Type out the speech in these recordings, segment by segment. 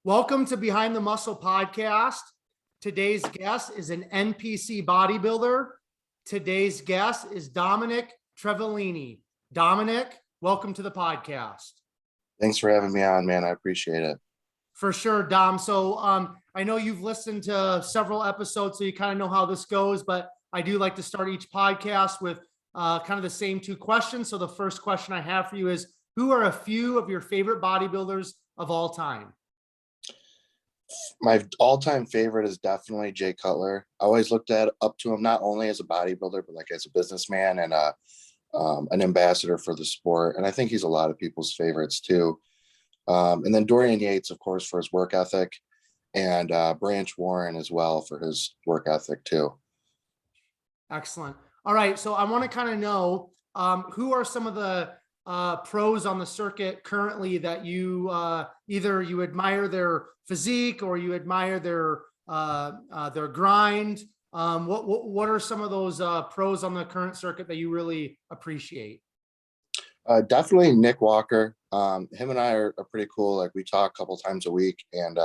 Welcome to Behind the Muscle podcast. Today's guest is an NPC bodybuilder. Today's guest is Dominic Triveline. Dominic, welcome to the podcast. Thanks for having me on, man. I appreciate it. For sure, Dom. So I know you've listened to several episodes, so you kind of know how this goes, but I do like to start each podcast with kind of the same two questions. So the first question I have for you is, who are a few of your favorite bodybuilders of all time? My all-time favorite is definitely Jay Cutler. I always looked up to him not only as a bodybuilder, but like as a businessman and an ambassador for the sport. And I think he's a lot of people's favorites too. And then Dorian Yates, of course, for his work ethic, and Branch Warren as well for his work ethic too. Excellent. All right. So I want to kind of know who are some of the pros on the circuit currently that you either you admire their physique or you admire their grind. What are some of those pros on the current circuit that you really appreciate? Definitely Nick Walker. Him and I are pretty cool. Like we talk a couple times a week, and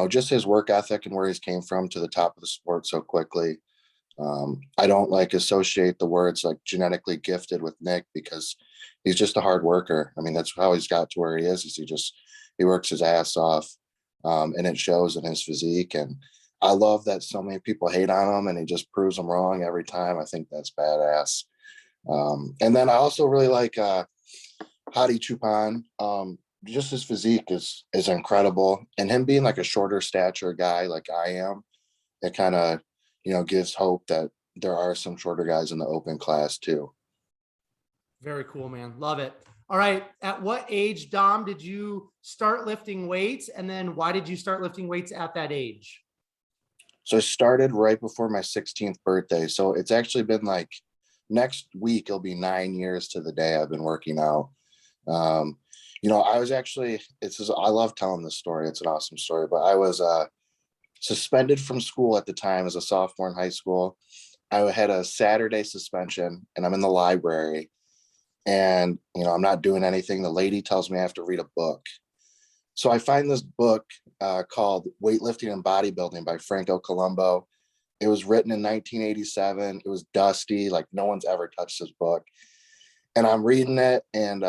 just his work ethic and where he's came from to the top of the sport so quickly. I don't associate the words like genetically gifted with Nick, because he's just a hard worker. I mean, that's how he's got to where he is he works his ass off, and it shows in his physique. And I love that so many people hate on him and he just proves them wrong every time. I think that's badass. And then I also really like Hadi Choopan. Just his physique is incredible, and him being like a shorter stature guy like I am, it kind of gives hope that there are some shorter guys in the open class too. Very cool, man. Love it. All right. At what age, Dom, did you start lifting weights? And then why did you start lifting weights at that age? So I started right before my 16th birthday. So it's actually been like next week, it'll be 9 years to the day I've been working out. I was actually, I love telling this story. It's an awesome story, but I was suspended from school at the time as a sophomore in high school. I had a Saturday suspension, and I'm in the library, and I'm not doing anything. The lady tells me I have to read a book. So I find this book called Weightlifting and Bodybuilding by Franco Colombo. It was written in 1987. It was dusty, like no one's ever touched this book. And I'm reading it, and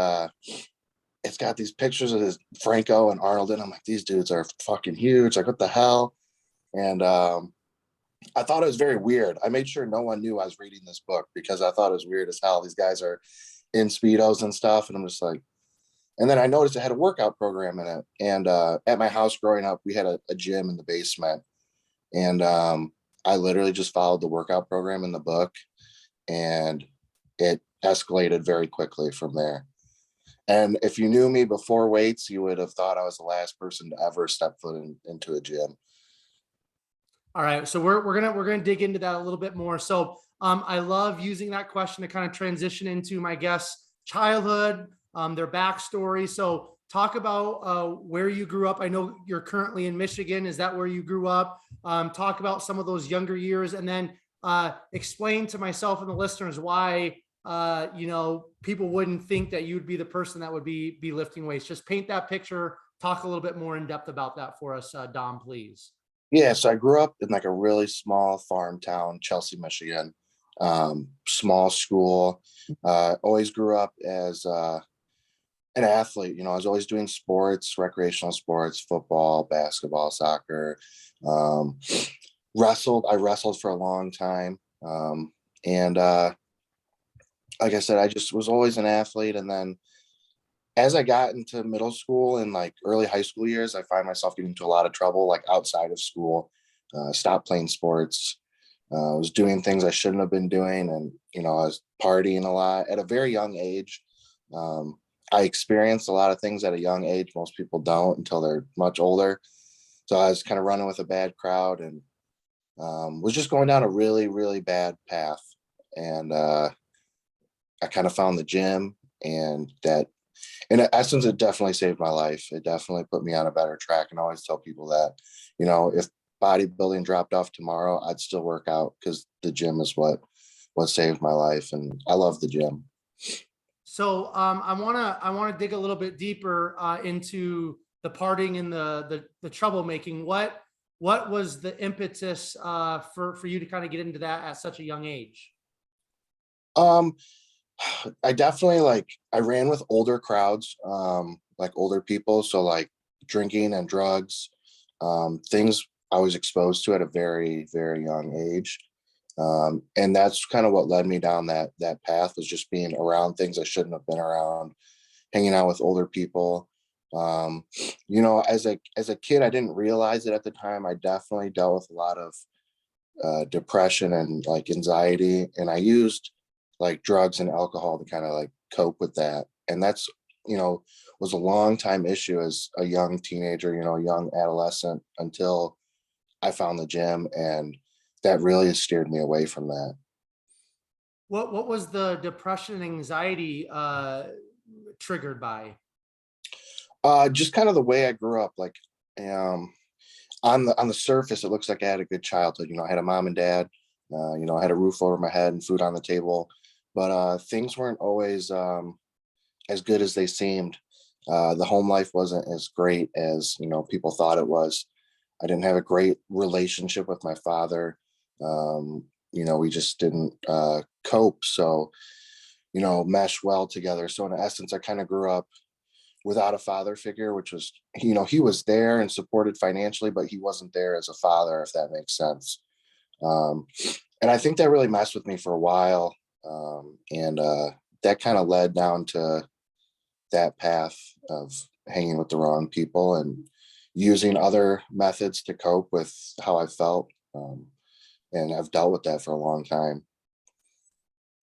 it's got these pictures of this Franco and Arnold, and I'm like, these dudes are fucking huge. Like, what the hell? And I thought it was very weird. I made sure no one knew I was reading this book, because I thought it was weird as hell. These guys are in Speedos and stuff. And I'm just like, and then I noticed it had a workout program in it. And at my house growing up, we had a gym in the basement. And I literally just followed the workout program in the book, and it escalated very quickly from there. And if you knew me before weights, you would have thought I was the last person to ever step foot into a gym. All right. So we're going to dig into that a little bit more. So I love using that question to kind of transition into my guest's childhood, their backstory. So talk about where you grew up. I know you're currently in Michigan. Is that where you grew up? Talk about some of those younger years, and then explain to myself and the listeners why, people wouldn't think that you'd be the person that would be lifting weights. Just paint that picture. Talk a little bit more in depth about that for us, Dom, please. Yeah, so I grew up in like a really small farm town, Chelsea, Michigan. Small school. Always grew up as an athlete. I was always doing sports, recreational sports, football, basketball, soccer. I wrestled for a long time. And like I said, I just was always an athlete. And then as I got into middle school and like early high school years, I find myself getting into a lot of trouble, like outside of school. Stopped playing sports. I was doing things I shouldn't have been doing. And, I was partying a lot at a very young age. I experienced a lot of things at a young age. Most people don't until they're much older. So I was kind of running with a bad crowd, and was just going down a really, really bad path. And I kind of found the gym, and that, in essence, it definitely saved my life. It definitely put me on a better track. And I always tell people that, if bodybuilding dropped off tomorrow, I'd still work out, because the gym is what saved my life. And I love the gym. So I want to dig a little bit deeper into the partying and the troublemaking. What was the impetus for you to kind of get into that at such a young age? Um, I definitely I ran with older crowds, like older people. So like drinking and drugs, things I was exposed to at a very, very young age. And that's kind of what led me down that path, was just being around things I shouldn't have been around, hanging out with older people. Um, as a kid, I didn't realize it at the time. I definitely dealt with a lot of depression and like anxiety, and I used like drugs and alcohol to kind of like cope with that. And that's, was a long time issue as a young teenager, a young adolescent, until I found the gym, and that really has steered me away from that. What was the depression and anxiety triggered by? Just kind of the way I grew up. Um, on the surface, it looks like I had a good childhood. I had a mom and dad. I had a roof over my head and food on the table, but things weren't always as good as they seemed. The home life wasn't as great as people thought it was. I didn't have a great relationship with my father. We just didn't cope. So, mesh well together. So in essence, I kind of grew up without a father figure, which was, he was there and supported financially, but he wasn't there as a father, if that makes sense. Um, and I think that really messed with me for a while. And that kind of led down to that path of hanging with the wrong people and using other methods to cope with how I felt. And I've dealt with that for a long time.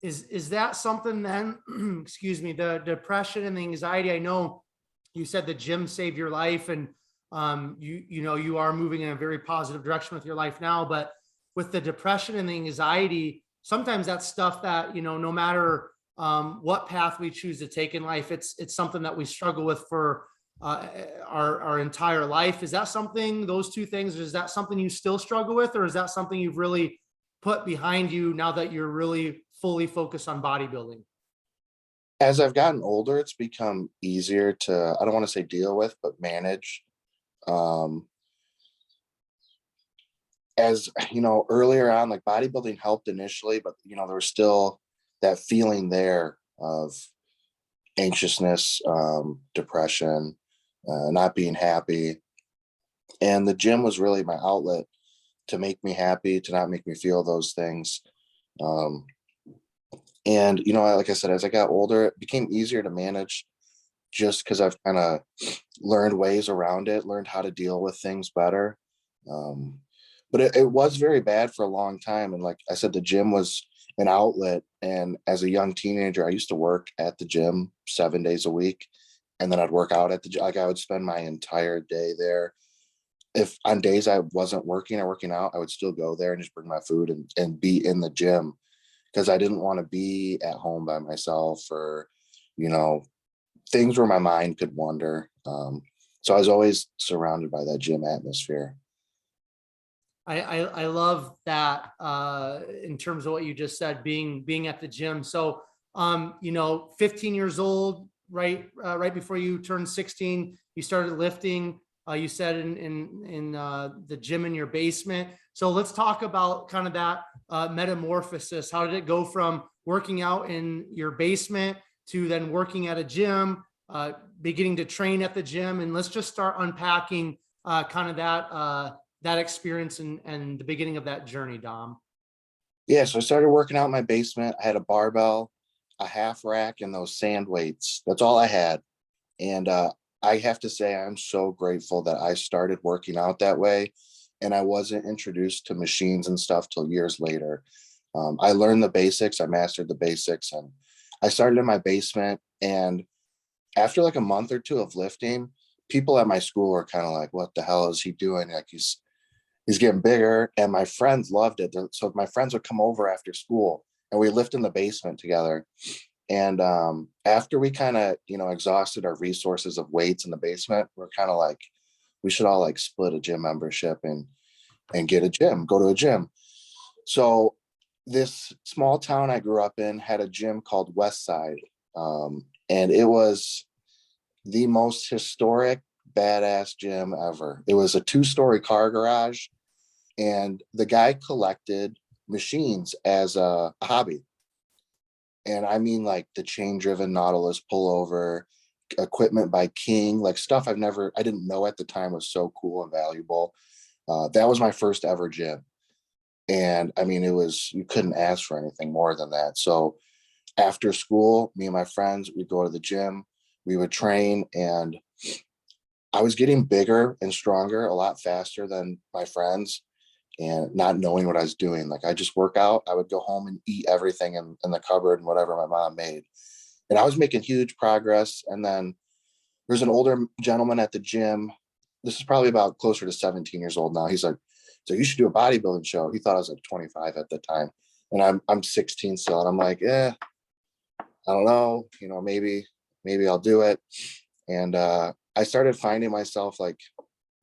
Is that something then, excuse me, the depression and the anxiety? I know you said the gym saved your life, and you are moving in a very positive direction with your life now, but with the depression and the anxiety, sometimes that's stuff that, no matter what path we choose to take in life, it's something that we struggle with for our entire life. Is that something, those two things, is that something you still struggle with, or is that something you've really put behind you now that you're really fully focused on bodybuilding? As I've gotten older, it's become easier to, I don't want to say deal with, but manage. Um, as earlier on, like bodybuilding helped initially, but there was still that feeling there of anxiousness, depression, not being happy. And the gym was really my outlet to make me happy, to not make me feel those things. Um, and like I said, as I got older, it became easier to manage, just because I've kind of learned ways around it, learned how to deal with things better. Um, but it was very bad for a long time. And like I said, the gym was an outlet. And as a young teenager, I used to work at the gym 7 days a week. And then I'd work out at the gym. Like I would spend my entire day there. If on days I wasn't working or working out, I would still go there and just bring my food and be in the gym, because I didn't want to be at home by myself, or, you know, things where my mind could wander. So I was always surrounded by that gym atmosphere. I love that in terms of what you just said, being at the gym. So 15 years old, right before you turned 16, you started lifting. You said in the gym in your basement. So let's talk about kind of that metamorphosis. How did it go from working out in your basement to then working at a gym, beginning to train at the gym? And let's just start unpacking kind of that experience and the beginning of that journey, Dom. Yeah, so I started working out in my basement. I had a barbell, a half rack, and those sand weights. That's all I had. And I have to say, I'm so grateful that I started working out that way. And I wasn't introduced to machines and stuff till years later. I learned the basics, I mastered the basics, and I started in my basement. And after like a month or two of lifting, people at my school were kind of like, what the hell is he doing? Like he's getting bigger. And my friends loved it. So my friends would come over after school and we lift in the basement together. And after we kind of, exhausted our resources of weights in the basement, we're kind of like, we should all like split a gym membership and get a gym, go to a gym. So this small town I grew up in had a gym called West Side. And it was the most historic, badass gym ever. It was a 2-story car garage, and the guy collected machines as a hobby. And I mean, like the chain driven Nautilus pullover, equipment by King, like stuff I didn't know at the time was so cool and valuable. That was my first ever gym. And I mean, you couldn't ask for anything more than that. So after school, me and my friends, we'd go to the gym, we would train, and I was getting bigger and stronger a lot faster than my friends, and not knowing what I was doing. Like, I just work out, I would go home and eat everything in the cupboard and whatever my mom made. And I was making huge progress. And then there's an older gentleman at the gym. This is probably about closer to 17 years old now. He's like, so you should do a bodybuilding show. He thought I was like 25 at the time. And I'm 16 still. And I'm like, I don't know, maybe I'll do it. And I started finding myself like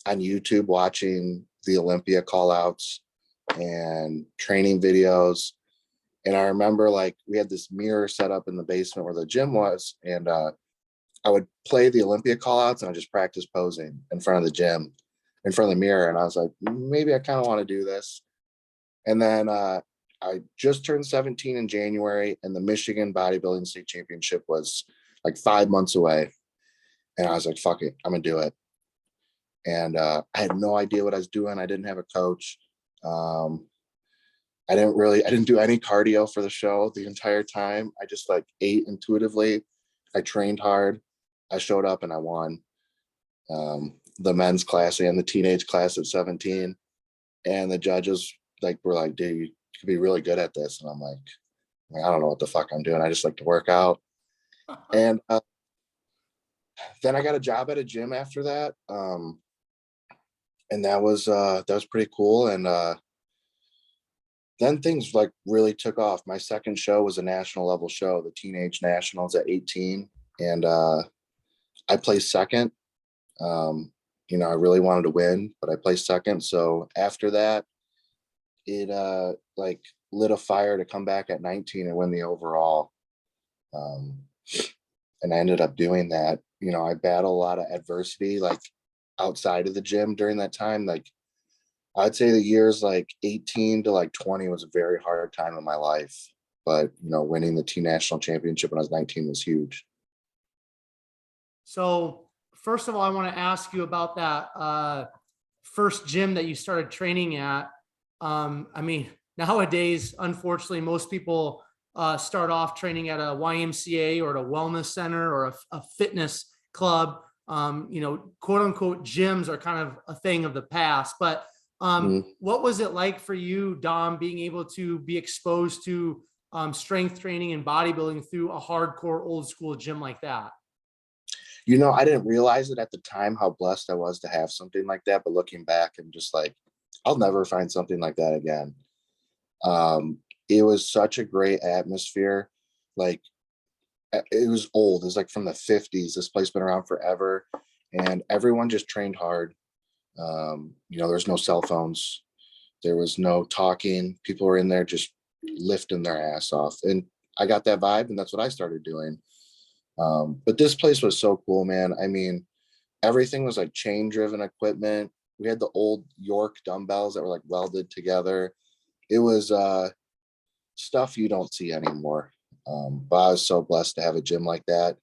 on YouTube watching the Olympia call outs and training videos. And I remember like we had this mirror set up in the basement where the gym was. And I would play the Olympia call outs and I just practice posing in front of the gym, in front of the mirror. And I was like, maybe I kind of want to do this. And then I just turned 17 in January, and the Michigan Bodybuilding State Championship was like 5 months away. And I was like, fuck it, I'm gonna do it. And I had no idea what I was doing. I didn't have a coach. I didn't do any cardio for the show the entire time. I just like ate intuitively. I trained hard. I showed up and I won the men's class and the teenage class at 17. And the judges were like, dude, you could be really good at this. And I'm like, I don't know what the fuck I'm doing. I just like to work out. And then I got a job at a gym after that. And that was pretty cool. And then things like really took off. My second show was a national level show, the Teenage Nationals at 18. And I placed second. I really wanted to win, but I placed second. So after that, it like lit a fire to come back at 19 and win the overall. And I ended up doing that. I battled a lot of adversity, like outside of the gym during that time. Like I'd say the years like 18 to like 20 was a very hard time in my life. But, winning the Teen National Championship when I was 19 was huge. So first of all, I want to ask you about that first gym that you started training at. I mean, nowadays, unfortunately, most people start off training at a YMCA or at a wellness center or a fitness club. Quote unquote gyms are kind of a thing of the past. But what was it like for you, Dom, being able to be exposed to strength training and bodybuilding through a hardcore old school gym like that? I didn't realize it at the time how blessed I was to have something like that. But looking back, I'm just like, I'll never find something like that again. It was such a great atmosphere. Like, it was old. It was like from the 50s. This place been around forever, and everyone just trained hard. There's no cell phones. There was no talking. People were in there just lifting their ass off. And I got that vibe, and that's what I started doing. But this place was so cool, man. I mean, everything was like chain driven equipment. We had the old York dumbbells that were like welded together. It was stuff you don't see anymore. But I was so blessed to have a gym like that.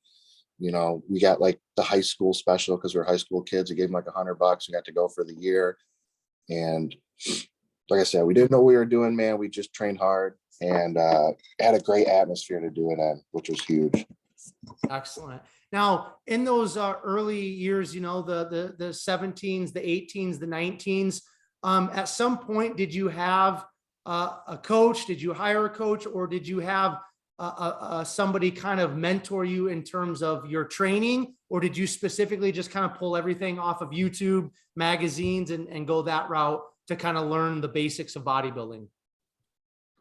We got like the high school special because we were high school kids. We gave them like $100. We got to go for the year. And like I said, we didn't know what we were doing, man. We just trained hard and had a great atmosphere to do it in, which was huge. Excellent. Now, in those early years, the 17s, the 18s, the 19s, at some point, did you have a coach? Did you hire a coach, or did you have somebody kind of mentor you in terms of your training, or did you specifically just kind of pull everything off of YouTube, magazines, and go that route to kind of learn the basics of bodybuilding?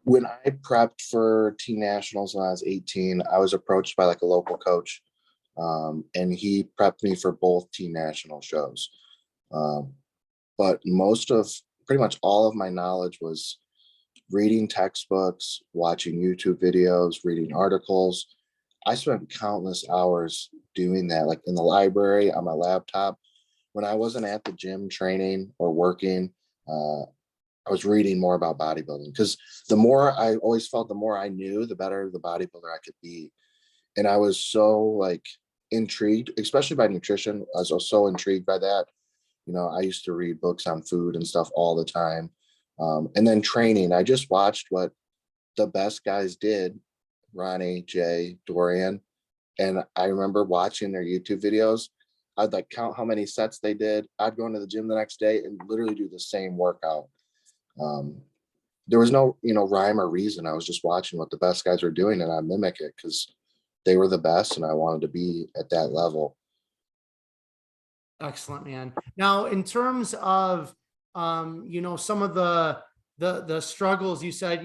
When I prepped for Teen Nationals when I was 18, I was approached by like a local coach, and he prepped me for both Teen National shows. But pretty much all of my knowledge was reading textbooks, watching YouTube videos, reading articles. I spent countless hours doing that, like in the library, on my laptop. When I wasn't at the gym training or working, I was reading more about bodybuilding, because the more I always felt, the more I knew, the better the bodybuilder I could be. And I was so like intrigued, especially by nutrition. I was so intrigued by that. You know, I used to read books on food and stuff all the time. And then training, I just watched what the best guys did, Ronnie, Jay, Dorian. And I remember watching their YouTube videos. I'd like count how many sets they did. I'd go into the gym the next day and literally do the same workout. Um, there was no, rhyme or reason. I was just watching what the best guys were doing, and I mimic it because they were the best and I wanted to be at that level. Excellent, man. Now, in terms of, some of the struggles you said,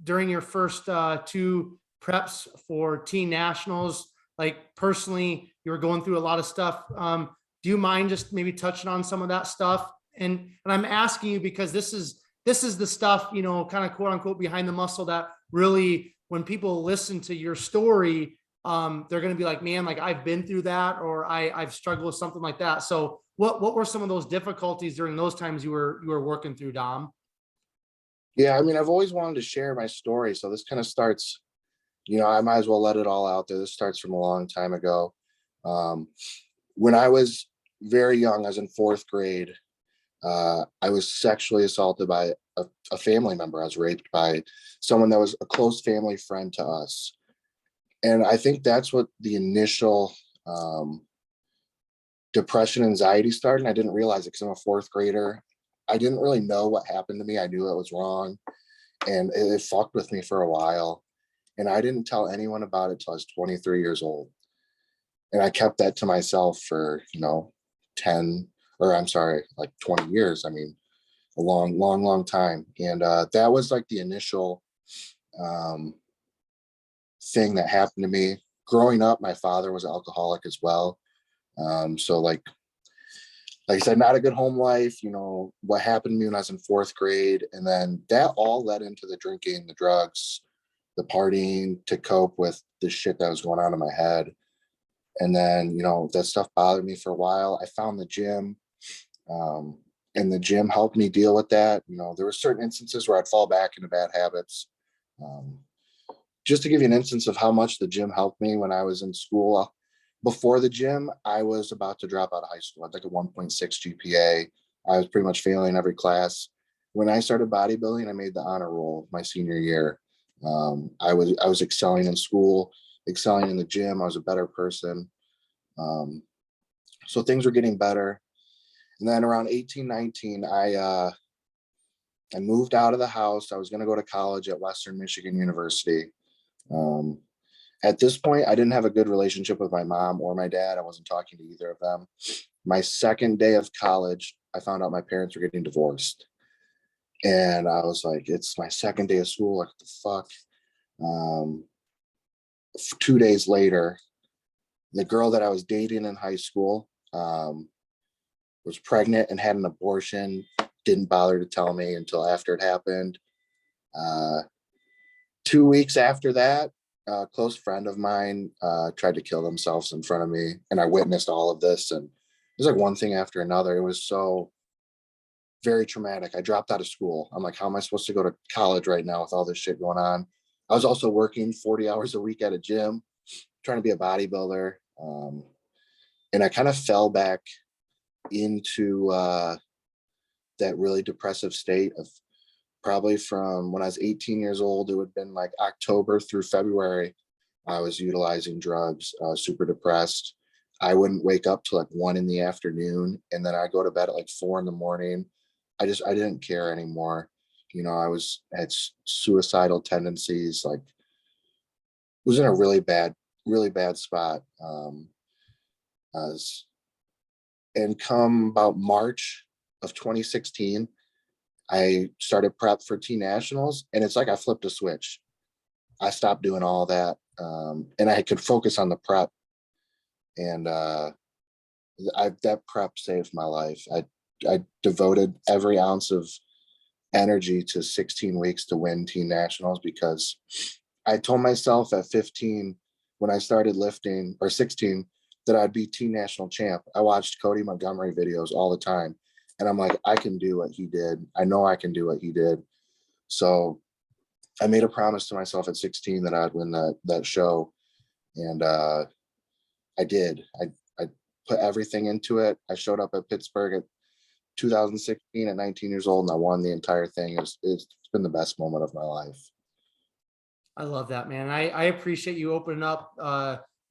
during your first two preps for teen nationals, like personally, you were going through a lot of stuff. Do you mind just maybe touching on some of that stuff? And I'm asking you because this is the stuff, kind of quote unquote behind the muscle that really, when people listen to your story, they're going to be like, man, like I've been through that, or I've struggled with something like that. So what were some of those difficulties during those times you were working through, Dom? Yeah, I mean, I've always wanted to share my story. So this kind of starts, I might as well let it all out there. This starts from a long time ago. When I was very young, I was in fourth grade. I was sexually assaulted by a family member. I was raped by someone that was a close family friend to us. And I think that's what the initial depression, anxiety started. And I didn't realize it because I'm a fourth grader. I didn't really know what happened to me. I knew it was wrong, and it fucked with me for a while. And I didn't tell anyone about it till I was 23 years old. And I kept that to myself for, 10, or I'm sorry, like 20 years. I mean, a long, long, long time. And that was like the initial thing that happened to me. Growing up, my father was an alcoholic as well. So like I said, not a good home life, what happened to me when I was in fourth grade. And then that all led into the drinking, the drugs, the partying to cope with the shit that was going on in my head. And then, that stuff bothered me for a while. I found the gym, and the gym helped me deal with that. There were certain instances where I'd fall back into bad habits. Just to give you an instance of how much the gym helped me when I was in school, before the gym, I was about to drop out of high school. I had like a 1.6 GPA. I was pretty much failing every class. When I started bodybuilding, I made the honor roll my senior year. I was excelling in school, excelling in the gym. I was a better person. So things were getting better. And then around 18, 19, I moved out of the house. I was going to go to college at Western Michigan University. At this point, I didn't have a good relationship with my mom or my dad. I wasn't talking to either of them. My second day of college, I found out my parents were getting divorced. And I was like, it's my second day of school. Like, what the fuck? 2 days later, the girl that I was dating in high school was pregnant and had an abortion. Didn't bother to tell me until after it happened. 2 weeks after that, a close friend of mine tried to kill themselves in front of me, and I witnessed all of this. And it was like one thing after another. It was so very traumatic. I dropped out of school. I'm like, how am I supposed to go to college right now with all this shit going on? I was also working 40 hours a week at a gym, trying to be a bodybuilder. And I kind of fell back into that really depressive state of probably from when I was 18 years old. It would have been like October through February. I was utilizing drugs, super depressed. I wouldn't wake up till like 1 PM, and then I go to bed at like 4 AM. I didn't care anymore. Had suicidal tendencies, like was in a really bad spot. And come about March of 2016, I started prep for teen nationals, and it's like I flipped a switch. I stopped doing all that, and I could focus on the prep. And that prep saved my life. I devoted every ounce of energy to 16 weeks to win teen nationals, because I told myself at 15, when I started lifting, or 16, that I'd be team national champ. I watched Cody Montgomery videos all the time. And I'm like, I can do what he did. I know I can do what he did. So I made a promise to myself at 16 that I'd win that show. And I did. I put everything into it. I showed up at Pittsburgh at 2016 at 19 years old, and I won the entire thing. It's been the best moment of my life. I love that, man. I appreciate you opening up,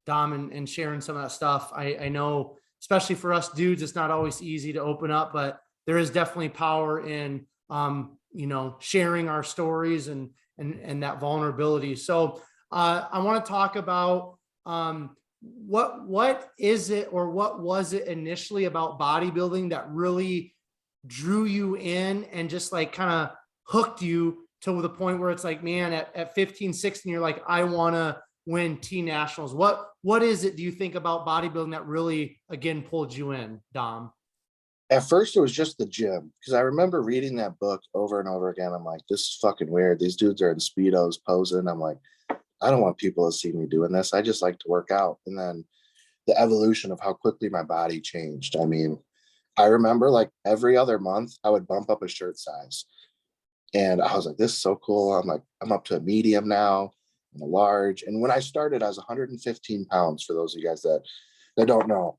Dom, and sharing some of that stuff. I know, especially for us dudes, it's not always easy to open up, but there is definitely power in, sharing our stories and that vulnerability. So I want to talk about what is it, or what was it initially about bodybuilding that really drew you in and just like kind of hooked you to the point where it's like, man, at 15, 16, you're like, I want to win teen nationals. What is it, do you think, about bodybuilding that really, again, pulled you in, Dom? At first, it was just the gym, because I remember reading that book over and over again. I'm like, this is fucking weird. These dudes are in Speedos posing. I'm like, I don't want people to see me doing this. I just like to work out. And then the evolution of how quickly my body changed. I mean, I remember like every other month, I would bump up a shirt size. And I was like, this is so cool. I'm like, I'm up to a medium now and a large. And when I started, I was 115 pounds. For those of you guys that don't know,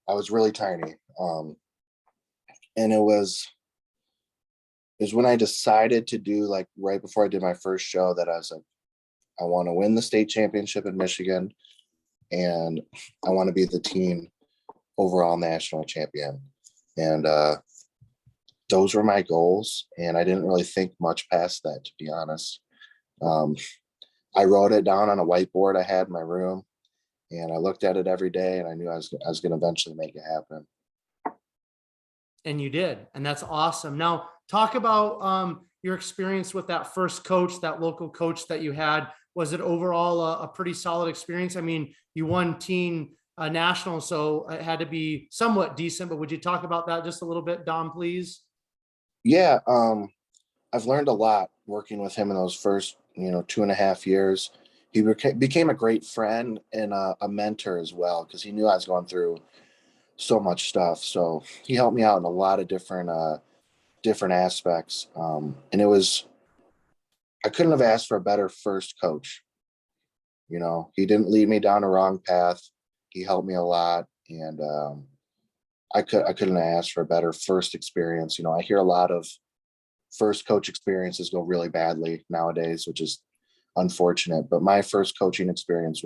I was really tiny. And it was when I decided to do, like, right before I did my first show, that I was like, I want to win the state championship in Michigan, and I want to be the team overall national champion. And those were my goals. And I didn't really think much past that, to be honest. I wrote it down on a whiteboard I had in my room, and I looked at it every day, and I knew I was going to eventually make it happen. And you did. And that's awesome. Now talk about your experience with that first coach, that local coach that you had. Was it overall a pretty solid experience? I mean, you won teen national, so it had to be somewhat decent, but would you talk about that just a little bit, Dom, please? Yeah. I've learned a lot working with him in those first, 2.5 years. He became a great friend and a mentor as well, because he knew I was going through so much stuff. So he helped me out in a lot of different aspects. And I couldn't have asked for a better first coach. He didn't lead me down a wrong path. He helped me a lot. And I couldn't have asked for a better first experience. I hear a lot of first coach experiences go really badly nowadays, which is unfortunate. But my first coaching experience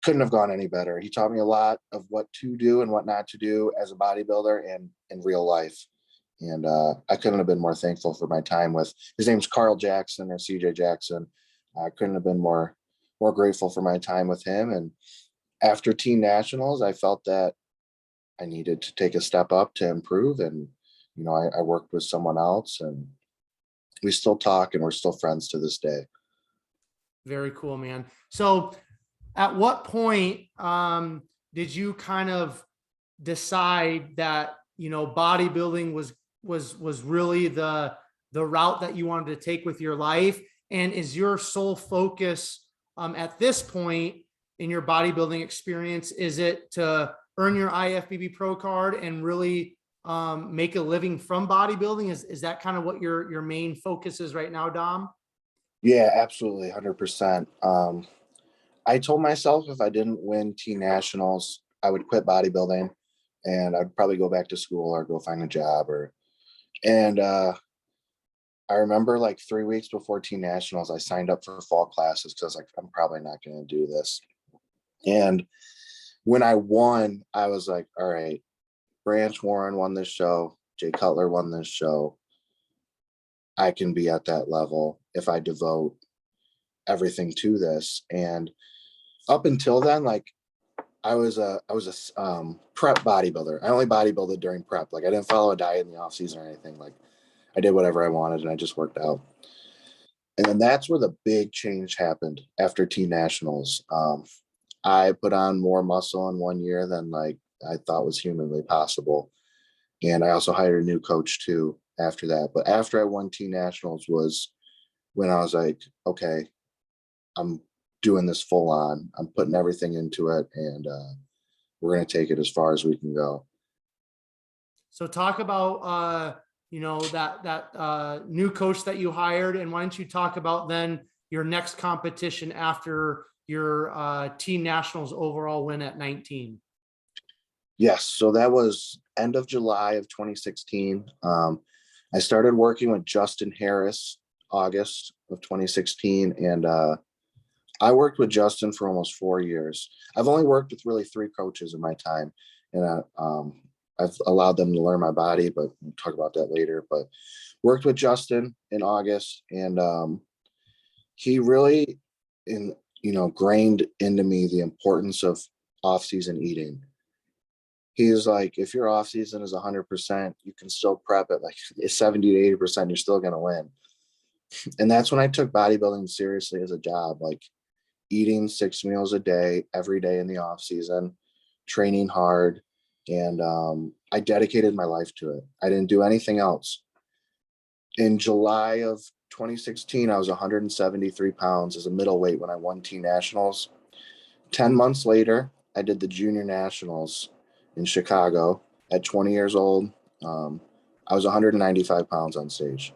couldn't have gone any better. He taught me a lot of what to do and what not to do as a bodybuilder and in real life. And I couldn't have been more thankful for my time with, his name's Carl Jackson, or CJ Jackson. I couldn't have been more grateful for my time with him. And after teen nationals, I felt that I needed to take a step up to improve. And, I worked with someone else, and we still talk, and we're still friends to this day. Very cool, man. So at what point did you kind of decide that, bodybuilding was really the route that you wanted to take with your life? And is your sole focus at this point in your bodybuilding experience, is it to earn your IFBB Pro Card and really make a living from bodybuilding? Is that kind of what your main focus is right now, Dom? Yeah, absolutely. 100%. I told myself if I didn't win teen nationals, I would quit bodybuilding, and I'd probably go back to school or go find a job. And I remember like 3 weeks before teen nationals, I signed up for fall classes because I was like, I'm probably not going to do this. And when I won, I was like, all right, Branch Warren won this show. Jay Cutler won this show. I can be at that level if I devote everything to this. And up until then, like, I was a prep bodybuilder. I only bodybuilded during prep. Like, I didn't follow a diet in the off season or anything. Like, I did whatever I wanted, and I just worked out. And then that's where the big change happened after teen nationals. I put on more muscle in 1 year than like I thought was humanly possible. And I also hired a new coach too after that. But after I won teen nationals was when I was like, okay, I'm doing this full on. I'm putting everything into it, and we're going to take it as far as we can go. So talk about, that new coach that you hired, and why don't you talk about then your next competition after your team nationals overall win at 19? Yes. So that was end of July of 2016. I started working with Justin Harris, August of 2016. And I worked with Justin for almost 4 years. I've only worked with really 3 coaches in my time. And I've allowed them to learn my body, but we'll talk about that later. But worked with Justin in August, and he really, grained into me the importance of off-season eating. He's like, if your off season is 100%, you can still prep at like 70 to 80%, you're still going to win. And that's when I took bodybuilding seriously as a job, like eating 6 meals a day, every day in the off season, training hard. And I dedicated my life to it. I didn't do anything else. In July of 2016, I was 173 pounds as a middleweight when I won team nationals. 10 months later, I did the junior nationals in Chicago at 20 years old. I was 195 pounds on stage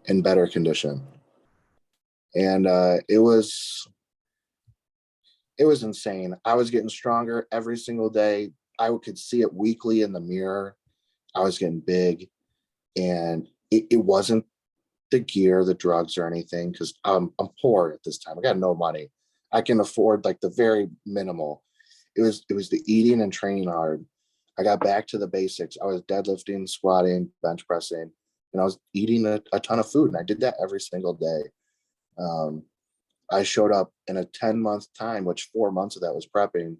in better condition. And it was insane. I was getting stronger every single day. I could see it weekly in the mirror. I was getting big, and it wasn't the gear, the drugs, or anything, because I'm poor at this time. I got no money. I can afford like the very minimal. It was the eating and training hard. I got back to the basics. I was deadlifting, squatting, bench pressing, and I was eating a ton of food. And I did that every single day. I showed up in a 10-month time, which 4 months of that was prepping,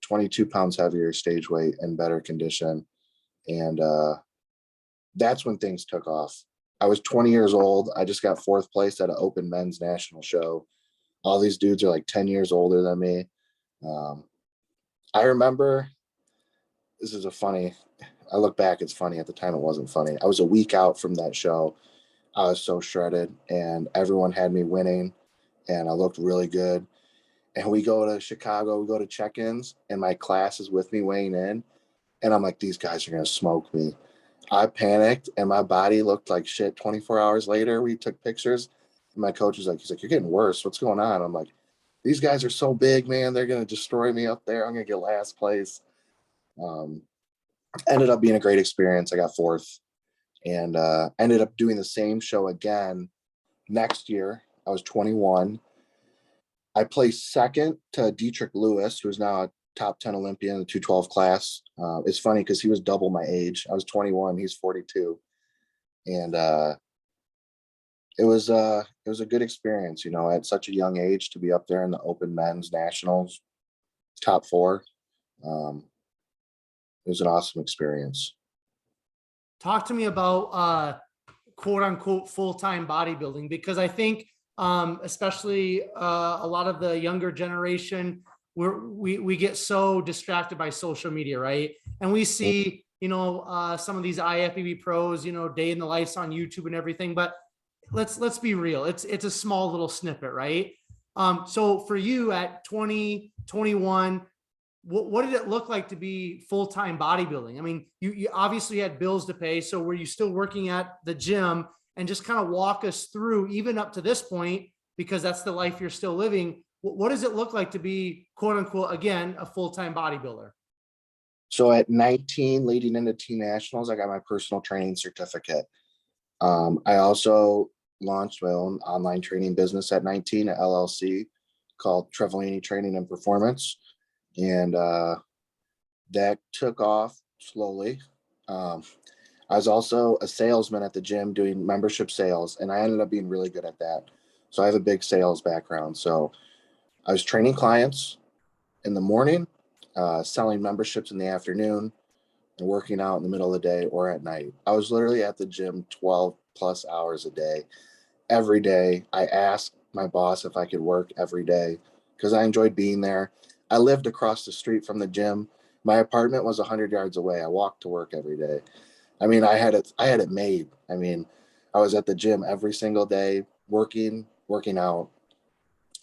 22 pounds heavier stage weight and better condition. And that's when things took off. I was 20 years old. I just got 4th place at an open men's national show. All these dudes are like 10 years older than me. I remember, I look back, it's funny. At the time, it wasn't funny. I was a week out from that show. I was so shredded, and everyone had me winning, and I looked really good. And we go to Chicago, we go to check-ins, and my class is with me weighing in. And I'm like, these guys are going to smoke me. I panicked, and my body looked like shit. 24 hours later, we took pictures, and my coach was like, he's like, you're getting worse. What's going on? I'm like, these guys are so big, man. They're going to destroy me up there. I'm going to get last place. Ended up being a great experience. I got 4th, and ended up doing the same show again next year. I was 21. I placed 2nd to Dietrich Lewis, who's now a top 10 Olympian in the 212 class. It's funny because he was double my age. I was 21, he's 42. And it was a good experience, at such a young age to be up there in the open men's nationals, top 4. It was an awesome experience. Talk to me about quote unquote full-time bodybuilding, because I think especially a lot of the younger generation, we get so distracted by social media, right? And we see, some of these IFBB pros, day in the life on YouTube and everything, but let's be real. It's a small little snippet, right? So for you at 20, 21, what did it look like to be full-time bodybuilding? I mean, you obviously had bills to pay. So were you still working at the gym? And just kind of walk us through, even up to this point, because that's the life you're still living. What does it look like to be, quote unquote, again, a full-time bodybuilder? So at 19, leading into team nationals, I got my personal training certificate. I also launched my own online training business at 19, at LLC, called Triveline Training and Performance. And that took off slowly. I was also a salesman at the gym doing membership sales, and I ended up being really good at that. So I have a big sales background. So I was training clients in the morning, selling memberships in the afternoon, and working out in the middle of the day or at night. I was literally at the gym 12 plus hours a day. Every day, I asked my boss if I could work every day because I enjoyed being there. I lived across the street from the gym. My apartment was 100 yards away. I walked to work every day. I mean, I had it made. I mean, I was at the gym every single day, working out.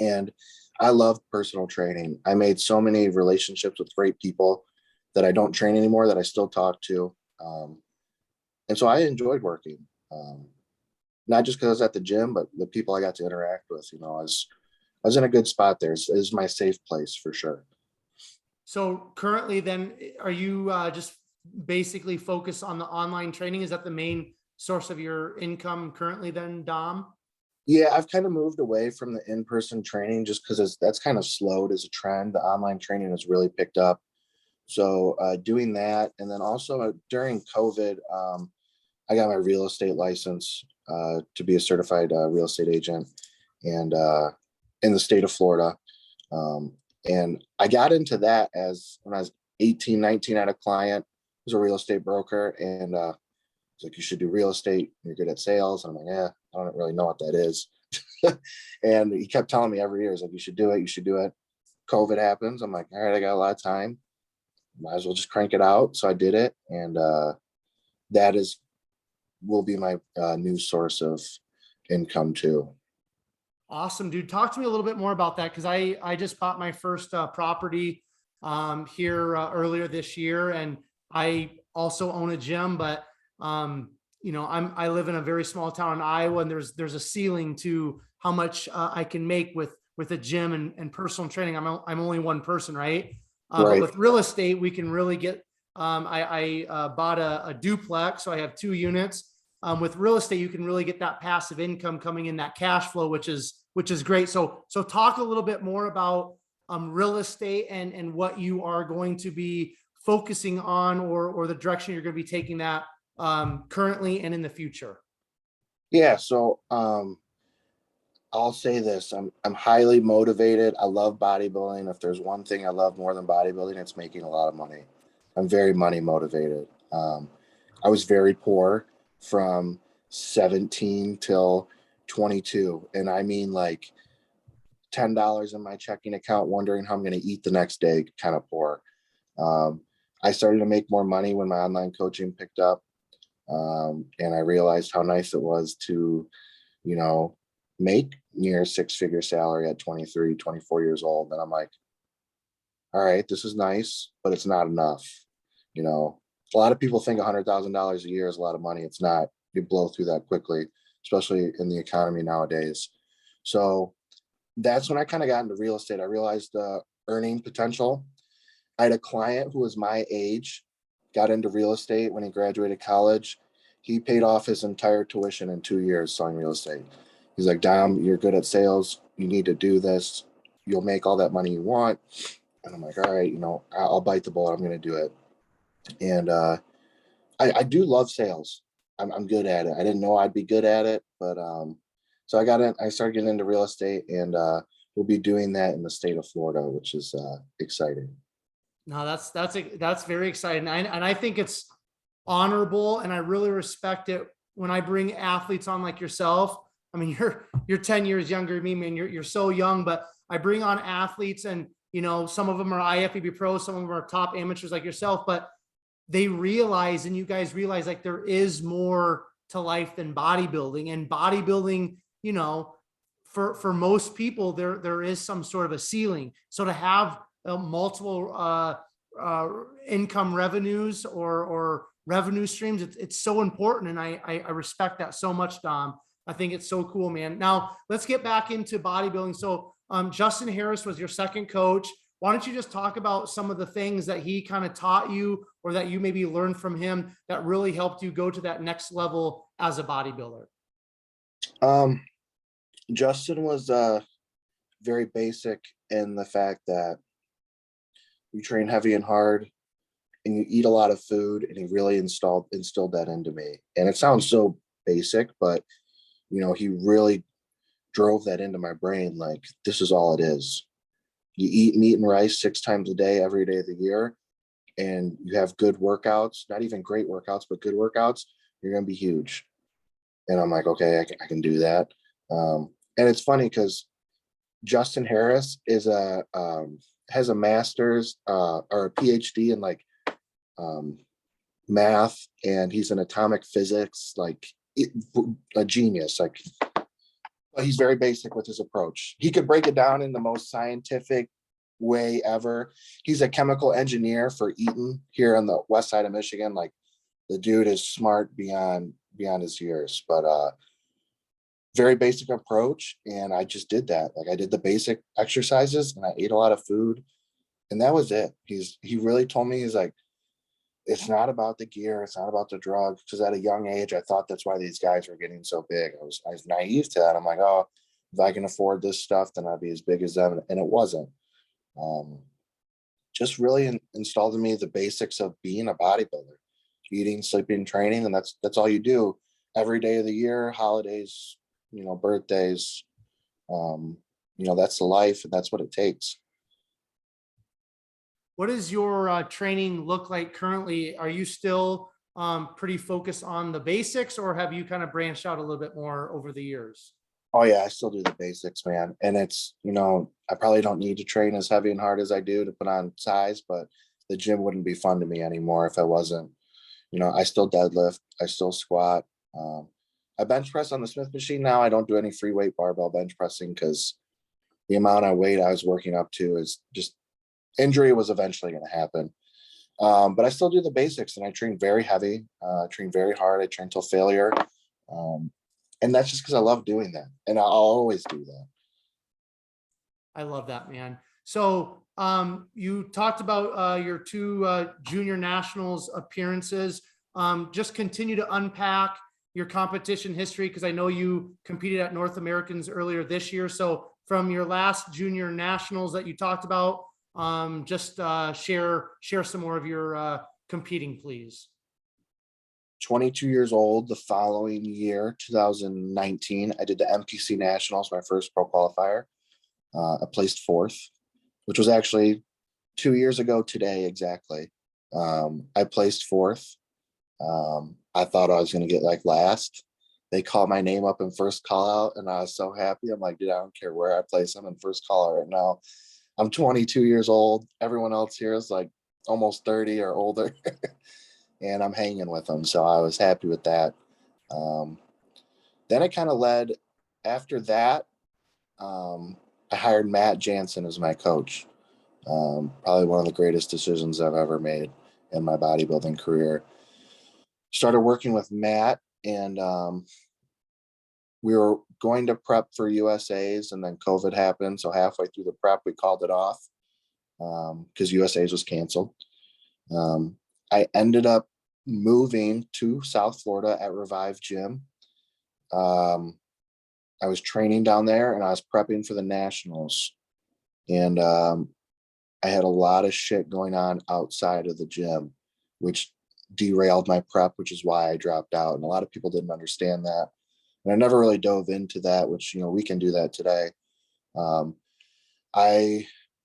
And I love personal training. I made so many relationships with great people that I don't train anymore that I still talk to. And so I enjoyed working, not just because I was at the gym, but the people I got to interact with. I was in a good spot there. It was my safe place for sure. So currently then, are you just basically focused on the online training? Is that the main source of your income currently then, Dom? Yeah, I've kind of moved away from the in-person training just because that's kind of slowed as a trend. The online training has really picked up. So doing that, and then also during COVID, I got my real estate license to be a certified real estate agent, and in the state of Florida. Um, and I got into that as when I was 18, 19, I had a client who's a real estate broker, and it's like, you should do real estate. You're good at sales. And I'm like, yeah, I don't really know what that is. And he kept telling me every year, he's like, you should do it. You should do it. COVID happens. I'm like, all right, I got a lot of time. Might as well just crank it out. So I did it. And that will be my new source of income too. Awesome, dude. Talk to me a little bit more about that. Cause I just bought my first property here earlier this year. And I also own a gym, but I live in a very small town in Iowa, and there's a ceiling to how much I can make with a gym and personal training. I'm only one person, right? But Right. with real estate, we can really get. I bought a duplex, so I have 2 units. With real estate, you can really get that passive income coming in, that cash flow, which is great. So talk a little bit more about real estate and what you are going to be focusing on, or the direction you're going to be taking that currently and in the future. Yeah. So I'll say this. I'm highly motivated. I love bodybuilding. If there's one thing I love more than bodybuilding, it's making a lot of money. I'm very money motivated. I was very poor from 17 till 22. And I mean, like, $10 in my checking account, wondering how I'm going to eat the next day, kind of poor. I started to make more money when my online coaching picked up. And I realized how nice it was to, make near 6-figure salary at 23, 24 years old. And I'm like, all right, this is nice, but it's not enough. A lot of people think $100,000 a year is a lot of money. It's not. You blow through that quickly, especially in the economy nowadays. So that's when I kind of got into real estate. I realized the earning potential. I had a client who was my age, got into real estate when he graduated college. He paid off his entire tuition in 2 years selling real estate. He's like, Dom, you're good at sales. You need to do this. You'll make all that money you want. And I'm like, all right, I'll bite the bullet. I'm going to do it. And I do love sales. I'm good at it. I didn't know I'd be good at it, but so I started getting into real estate, and we'll be doing that in the state of Florida, which is exciting. No, that's very exciting. And I think it's honorable, and I really respect it when I bring athletes on like yourself. I mean, you're 10 years younger than me, man. You're so young, but I bring on athletes, and some of them are IFBB Pro, some of them are top amateurs like yourself, but they realize, and you guys realize, like, there is more to life than bodybuilding. And bodybuilding, for most people, there is some sort of a ceiling. So to have multiple income revenues or revenue streams, it's so important. And I respect that so much, Dom. I think it's so cool, man. Now let's get back into bodybuilding. So Justin Harris was your second coach. Why don't you just talk about some of the things that he kind of taught you, or that you maybe learned from him, that really helped you go to that next level as a bodybuilder? Justin was very basic in the fact that you train heavy and hard, and you eat a lot of food, and he really instilled that into me. And it sounds so basic, but he really drove that into my brain. Like, this is all it is. You eat meat and rice 6 times a day, every day of the year, and you have good workouts, not even great workouts, but good workouts, you're going to be huge. And I'm like, okay, I can do that. And it's funny because Justin Harris has a master's or a PhD in like math, and he's in atomic physics, like a genius. Like, But he's very basic with his approach. He could break it down in the most scientific way ever. He's a chemical engineer for Eaton here on the west side of Michigan. Like, the dude is smart beyond his years, but very basic approach. And I just did that. Like, I did the basic exercises and I ate a lot of food, and that was it. He really told me, he's like, it's not about the gear, it's not about the drugs. Because at a young age, I thought that's why these guys were getting so big. I was naive to that. I'm like, oh, if I can afford this stuff, then I'll be as big as them. And it wasn't. Just really installed in me the basics of being a bodybuilder: eating, sleeping, training. And that's all you do every day of the year, holidays, birthdays. That's the life, and that's what it takes. What does your training look like currently? Are you still pretty focused on the basics, or have you kind of branched out a little bit more over the years? Oh yeah, I still do the basics, man. And it's, I probably don't need to train as heavy and hard as I do to put on size, but the gym wouldn't be fun to me anymore if I wasn't. I still deadlift, I still squat. I bench press on the Smith machine now. I don't do any free weight barbell bench pressing because the amount of weight I was working up to is just, injury was eventually going to happen. But I still do the basics, and I train very heavy, train very hard. I train till failure. And that's just because I love doing that. And I'll always do that. I love that, man. So you talked about your two junior nationals appearances. Just continue to unpack your competition history, because I know you competed at North Americans earlier this year. So from your last junior nationals that you talked about, just share some more of your competing, please. 22 years old the following year, 2019, I did the NPC Nationals, my first pro qualifier. I placed fourth, which was actually 2 years ago today exactly. I placed fourth. I thought I was going to get like last. They called my name up in first call out, and I was so happy. I'm like, dude, I don't care where I place. I'm in first call out right now. I'm 22 years old. Everyone else here is like almost 30 or older. And I'm hanging with them. So I was happy with that. Then it kind of led after that. I hired Matt Jansen as my coach. Probably one of the greatest decisions I've ever made in my bodybuilding career. Started working with Matt, and we were going to prep for USA's, and then COVID happened. So halfway through the prep, we called it off because USA's was canceled. I ended up moving to South Florida at Revive Gym. I was training down there, and I was prepping for the nationals. And I had a lot of shit going on outside of the gym, which derailed my prep, which is why I dropped out. And a lot of people didn't understand that. And I never really dove into that, which, we can do that today.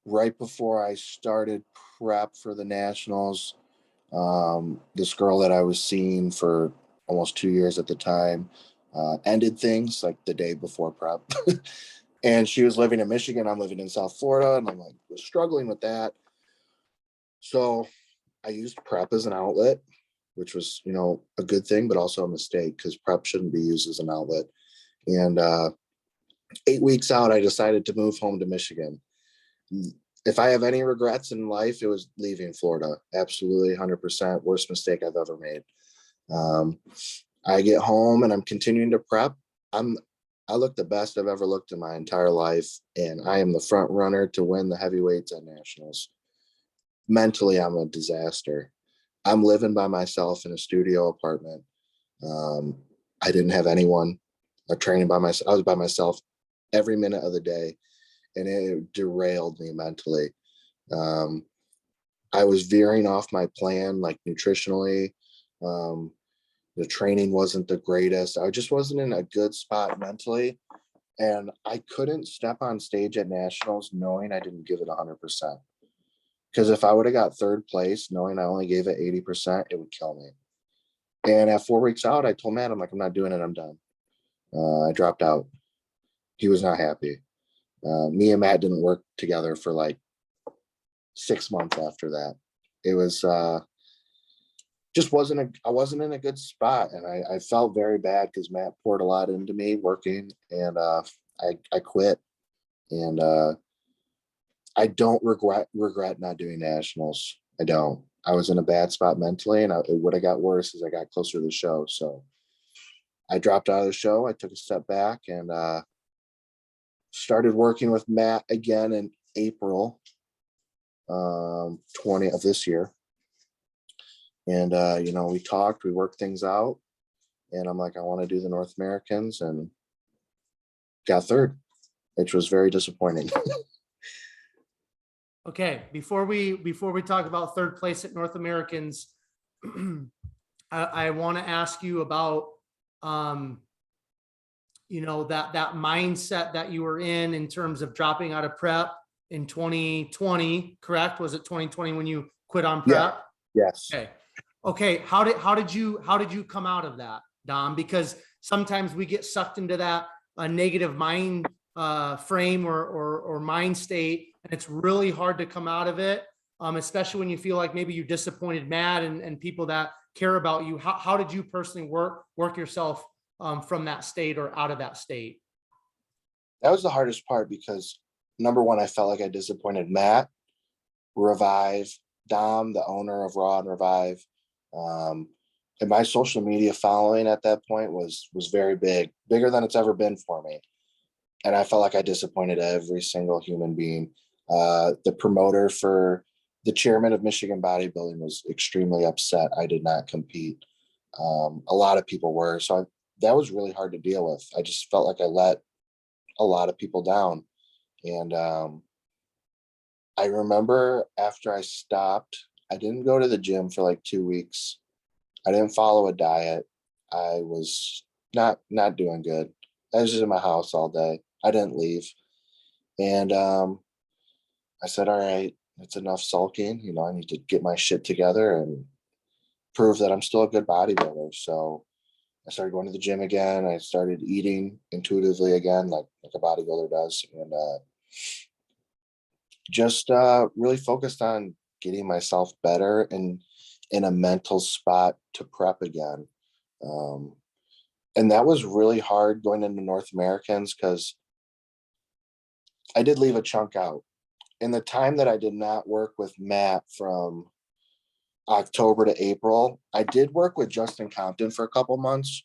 Right before I started prep for the nationals, this girl that I was seeing for almost 2 years at the time ended things like the day before prep. And she was living in Michigan. I'm living in South Florida, and I'm like, was struggling with that. So I used prep as an outlet, which was, a good thing, but also a mistake, because prep shouldn't be used as an outlet. And 8 weeks out, I decided to move home to Michigan. If I have any regrets in life, it was leaving Florida. Absolutely 100%. Worst mistake I've ever made. I get home and I'm continuing to prep. I look the best I've ever looked in my entire life, and I am the front runner to win the heavyweights at nationals. Mentally, I'm a disaster. I'm living by myself in a studio apartment. I didn't have anyone. I'm training by myself. I was by myself every minute of the day, and it derailed me mentally. I was veering off my plan, like nutritionally. The training wasn't the greatest. I just wasn't in a good spot mentally. And I couldn't step on stage at nationals knowing I didn't give it 100%. Because if I would have got third place, knowing I only gave it 80%, it would kill me. And at 4 weeks out, I told Matt, I'm like, I'm not doing it. I'm done. I dropped out. He was not happy. Me and Matt didn't work together for like 6 months after that. It was just I wasn't in a good spot, and I felt very bad because Matt poured a lot into me working, and I quit, and I don't regret not doing nationals. I don't. I was in a bad spot mentally, and it would have got worse as I got closer to the show. So I dropped out of the show. I took a step back and started working with Matt again in April 20 of this year. And, you know, we talked, we worked things out, and I'm like, I want to do the North Americans, and got third, which was very disappointing. Okay, before we talk about third place at North Americans, I want to ask you about, you know, that mindset that you were in terms of dropping out of prep in 2020, correct? Was it 2020 when you quit on prep? Yeah. Yes. Okay. How did you come out of that, Dom? Because sometimes we get sucked into that negative mind frame or mind state, and it's really hard to come out of it, especially when you feel like maybe you disappointed Matt and people that care about you. How did you personally work yourself from that state or out of that state? That was the hardest part because, number one, I felt like I disappointed Matt, Revive, Dom, the owner of Raw and Revive. And my social media following at that point was very big, bigger than it's ever been for me. And I felt like I disappointed every single human being. The promoter for the chairman of Michigan Bodybuilding was extremely upset I did not compete. A lot of people were. So that was really hard to deal with. I just felt like I let a lot of people down. And I remember after I stopped, I didn't go to the gym for like 2 weeks. I didn't follow a diet. I was not doing good. I was just in my house all day. I didn't leave. And I said, all right, it's enough sulking. You know, I need to get my shit together and prove that I'm still a good bodybuilder. So I started going to the gym again. I started eating intuitively again, like a bodybuilder does. And just really focused on getting myself better and in a mental spot to prep again. And that was really hard going into North Americans because I did leave a chunk out. In the time that I did not work with Matt from October to April, I did work with Justin Compton for a couple months.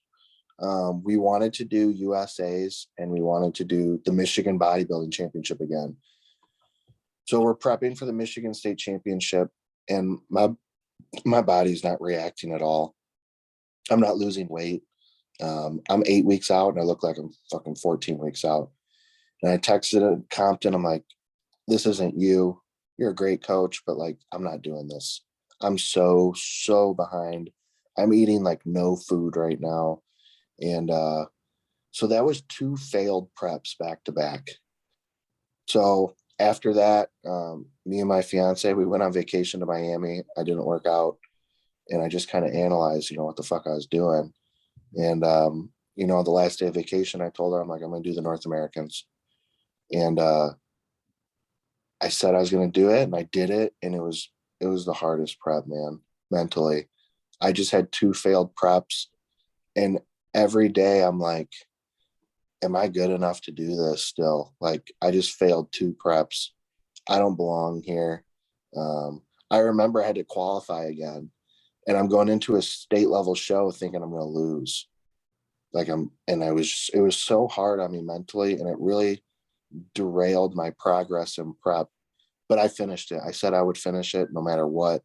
We wanted to do USAs and we wanted to do the Michigan Bodybuilding Championship again. So we're prepping for the Michigan State Championship, and my body's not reacting at all. I'm not losing weight. I'm 8 weeks out and I look like I'm fucking 14 weeks out. And I texted Compton. I'm like, this isn't you. You're a great coach, but like, I'm not doing this. I'm so behind. I'm eating like no food right now. And so that was 2 failed preps back to back. So after that, me and my fiance, we went on vacation to Miami. I didn't work out. And I just kind of analyzed, you know, what the fuck I was doing. And, you know, the last day of vacation, I told her, I'm like, I'm going to do the North Americans. And I said I was going to do it, and I did it. And it was the hardest prep, man, mentally. I just had 2 failed preps. And every day I'm like, am I good enough to do this still? Like, I just failed 2 preps. I don't belong here. I remember I had to qualify again, and I'm going into a state level show thinking I'm going to lose. It was so hard on me mentally, and it really derailed my progress in prep, but I finished it. I said I would finish it no matter what.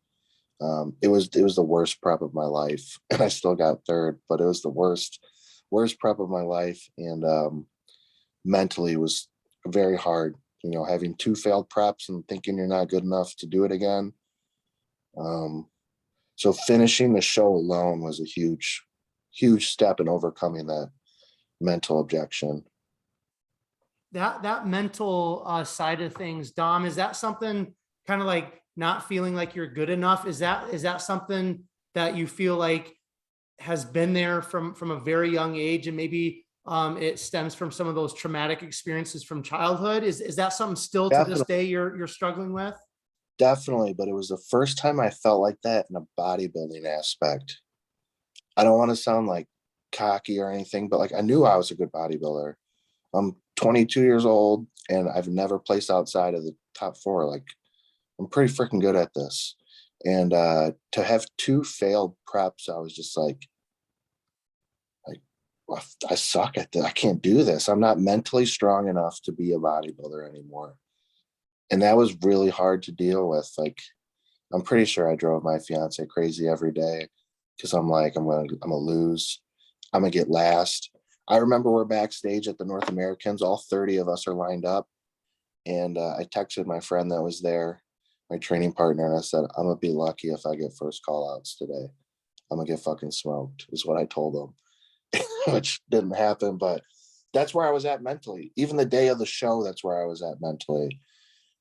It was the worst prep of my life, and I still got third, but it was the worst prep of my life. And mentally it was very hard, you know, having 2 failed preps and thinking you're not good enough to do it again. So finishing the show alone was a huge step in overcoming that mental objection. That mental side of things, Dom, is that something kind of like not feeling like you're good enough? Is that something that you feel like has been there from a very young age, and maybe it stems from some of those traumatic experiences from childhood? Is that something still to this day you're struggling with? definitely, but it was the first time I felt like that in a bodybuilding aspect. I don't want to sound like cocky or anything, but like I knew I was a good bodybuilder. I'm 22 years old and I've never placed outside of the top 4. Like I'm pretty freaking good at this. And to have 2 failed preps, I was just like, well, I suck at this. I can't do this. I'm not mentally strong enough to be a bodybuilder anymore. And that was really hard to deal with. Like, I'm pretty sure I drove my fiance crazy every day because I'm like, I'm gonna lose. I'm gonna get last. I remember we're backstage at the North Americans. All 30 of us are lined up. And I texted my friend that was there, my training partner, and I said, I'm gonna be lucky if I get first call outs today. I'm gonna get fucking smoked, is what I told him, which didn't happen, but that's where I was at mentally. Even the day of the show, that's where I was at mentally.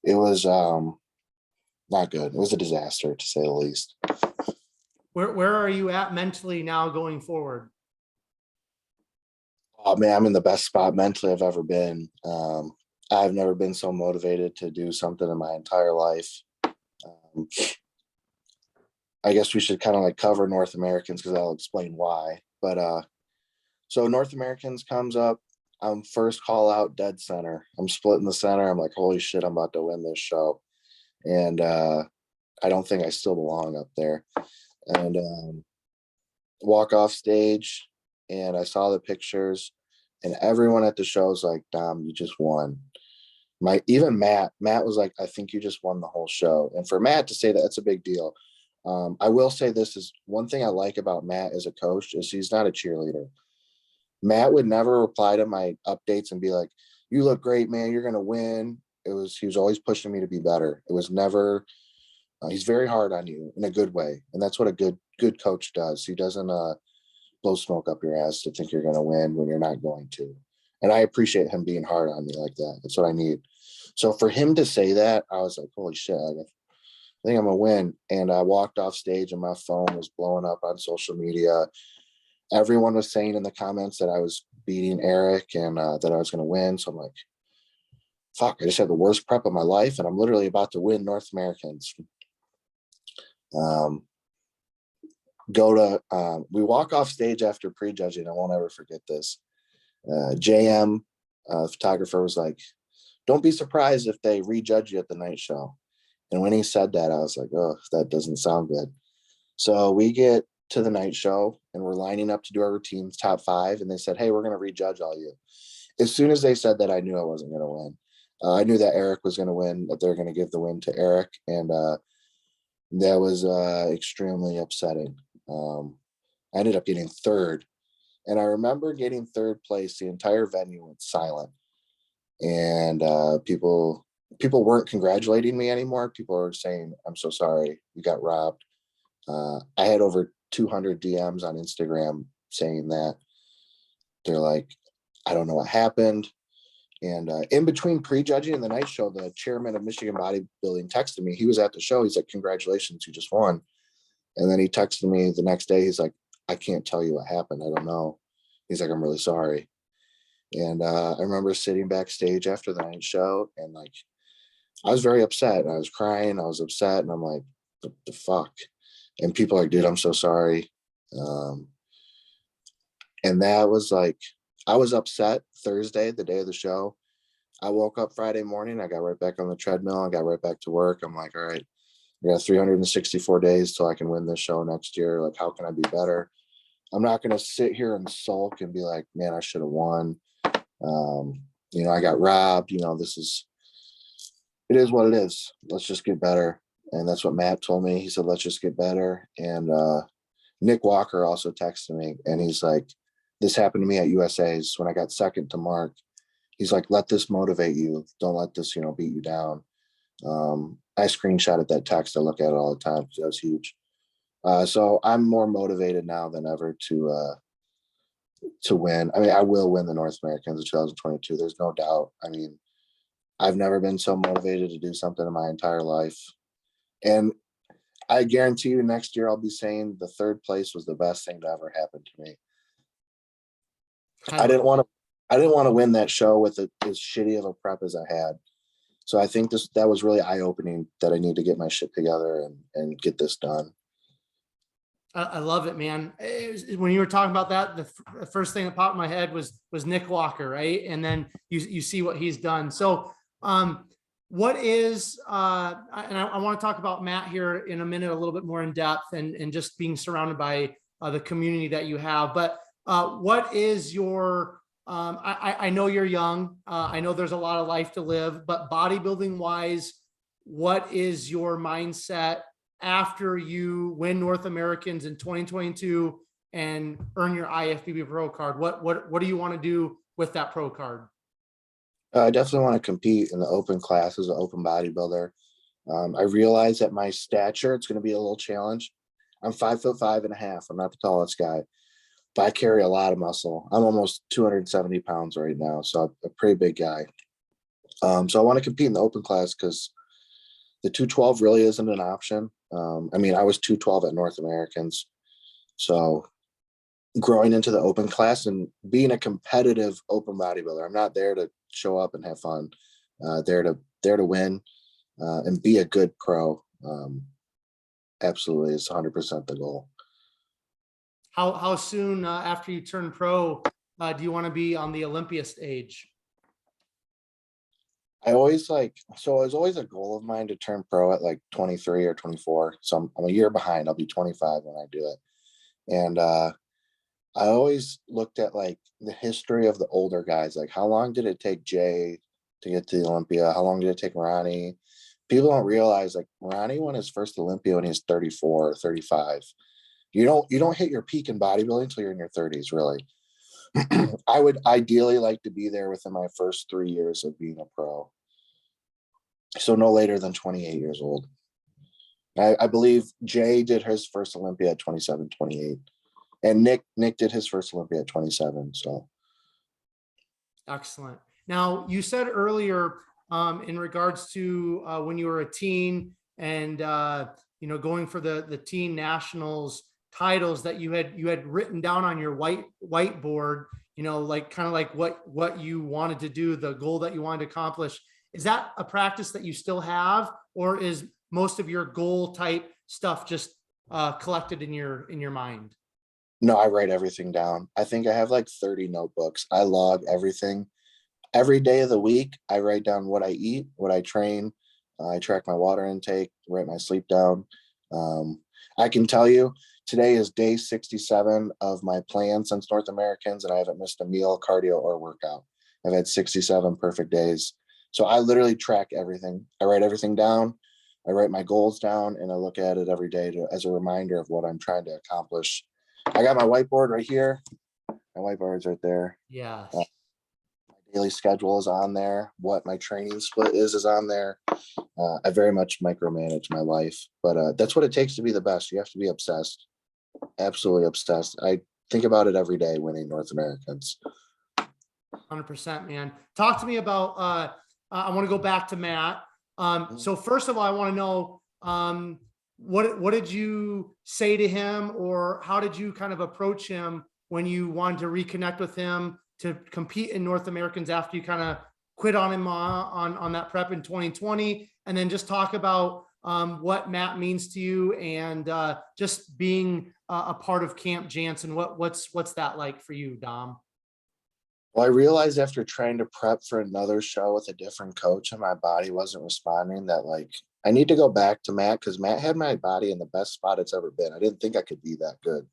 It was not good. It was a disaster, to say the least. Where are you at mentally now going forward? Oh man, I'm in the best spot mentally I've ever been. I've never been so motivated to do something in my entire life. I guess we should kind of like cover North Americans because I'll explain why. But so North Americans comes up. I'm first call out, dead center. I'm splitting the center. I'm like, holy shit, I'm about to win this show. And I don't think I still belong up there. And walk off stage, and I saw the pictures, and everyone at the show was like, Dom, you just won. Even Matt was like, I think you just won the whole show. And for Matt to say that, that's a big deal. I will say this is one thing I like about Matt as a coach is he's not a cheerleader. Matt would never reply to my updates and be like, you look great, man, you're gonna win. He was always pushing me to be better. It was never he's very hard on you in a good way, and that's what a good coach does. He doesn't blow smoke up your ass to think you're going to win when you're not going to. And I appreciate him being hard on me like that. That's what I need. So for him to say that, I was like, holy shit, I think I'm going to win. And I walked off stage and my phone was blowing up on social media. Everyone was saying in the comments that I was beating Eric and that I was going to win. So I'm like, fuck, I just had the worst prep of my life and I'm literally about to win North Americans. We walk off stage after prejudging. I won't ever forget this. JM, photographer, was like, don't be surprised if they rejudge you at the night show. And when he said that, I was like, oh, that doesn't sound good. So we get to the night show and we're lining up to do our routines, top 5. And they said, hey, we're going to rejudge all you. As soon as they said that, I knew I wasn't going to win. I knew that Eric was going to win, that they're going to give the win to Eric. And that was extremely upsetting. I ended up getting 3rd. And I remember getting 3rd place. The entire venue went silent. And people weren't congratulating me anymore. People were saying, I'm so sorry, you got robbed. I had over 200 DMs on Instagram saying that. They're like, I don't know what happened. And in between prejudging and the night show, the chairman of Michigan Bodybuilding texted me. He was at the show. He's like, congratulations, you just won. And then he texted me the next day. He's like, I can't tell you what happened. I don't know. He's like, I'm really sorry. And I remember sitting backstage after the night show and like, I was very upset. I was crying. I was upset. And I'm like, the fuck? And people are like, dude, I'm so sorry. And that was like, I was upset Thursday, the day of the show. I woke up Friday morning. I got right back on the treadmill. I got right back to work. I'm like, all right, I got 364 days till I can win this show next year. Like, how can I be better? I'm not going to sit here and sulk and be like, man, I should have won. I got robbed. It is what it is. Let's just get better. And that's what Matt told me. He said, let's just get better. And Nick Walker also texted me and he's like, this happened to me at USA's when I got 2nd to Mark. He's like, let this motivate you. Don't let this, beat you down. I screenshotted that text. I look at it all the time because that was huge. So I'm more motivated now than ever to win. I mean, I will win the North Americans in 2022. There's no doubt. I mean, I've never been so motivated to do something in my entire life. And I guarantee you next year I'll be saying the 3rd place was the best thing to ever happen to me. I didn't want to win that show with as shitty of a prep as I had. So I think that was really eye-opening, that I need to get my shit together and get this done. I love it, man. When you were talking about that, the first thing that popped in my head was Nick Walker, right? And then you see what he's done. So, what is, and I want to talk about Matt here in a minute, a little bit more in depth, and just being surrounded by the community that you have. But what is your, I know you're young. I know there's a lot of life to live, but bodybuilding wise, what is your mindset after you win North Americans in 2022 and earn your IFBB Pro Card? What do you want to do with that Pro Card? I definitely want to compete in the open class as an open bodybuilder. I realize that my stature, it's going to be a little challenge. I'm 5'5.5". I'm not the tallest guy, but I carry a lot of muscle. I'm almost 270 pounds right now, so I'm a pretty big guy. So I want to compete in the open class because the 212 really isn't an option. I mean, I was 212 at North Americans. So growing into the open class and being a competitive open bodybuilder, I'm not there to show up and have fun. There to win and be a good pro. Absolutely, it's 100% the goal. How soon after you turn pro do you want to be on the Olympia stage? I always so it was always a goal of mine to turn pro at like 23 or 24. So I'm a year behind. I'll be 25 when I do it. And I always looked at like the history of the older guys. Like, how long did it take Jay to get to the Olympia? How long did it take Ronnie? People don't realize, like, Ronnie won his first Olympia when he was 34 or 35. You don't hit your peak in bodybuilding until you're in your 30s, really. I would ideally like to be there within my first 3 years of being a pro. So no later than 28 years old. I believe Jay did his first Olympia at 27, 28. And Nick did his first Olympia at 27. So. Excellent. Now, you said earlier in regards to when you were a teen and, going for the teen nationals titles that you had written down on your whiteboard, like kind of like what you wanted to do, the goal that you wanted to accomplish. Is that a practice that you still have, or is most of your goal type stuff just collected in your mind? No, I write everything down. I think I have like 30 notebooks. I log everything. Every day of the week, I write down what I eat, what I train. I track my water intake, write my sleep down. I can tell you, today is day 67 of my plan since North Americans, and I haven't missed a meal, cardio, or workout. I've had 67 perfect days. So I literally track everything. I write everything down. I write my goals down, and I look at it every day as a reminder of what I'm trying to accomplish. I got my whiteboard right here. My whiteboard's right there. Yeah. My daily schedule is on there. What my training split is on there. I very much micromanage my life, but that's what it takes to be the best. You have to be obsessed. Absolutely obsessed. I think about it every day winning North Americans. 100%, man. Talk to me about, I want to go back to Matt. So first of all, I want to know, what did you say to him, or how did you kind of approach him when you wanted to reconnect with him to compete in North Americans after you kind of quit on him on that prep in 2020? And then just talk about what Matt means to you, and just being a part of Camp Jansen. What's that like for you, Dom? Well, I realized after trying to prep for another show with a different coach and my body wasn't responding, that like I need to go back to Matt, because Matt had my body in the best spot it's ever been. I didn't think I could be that good.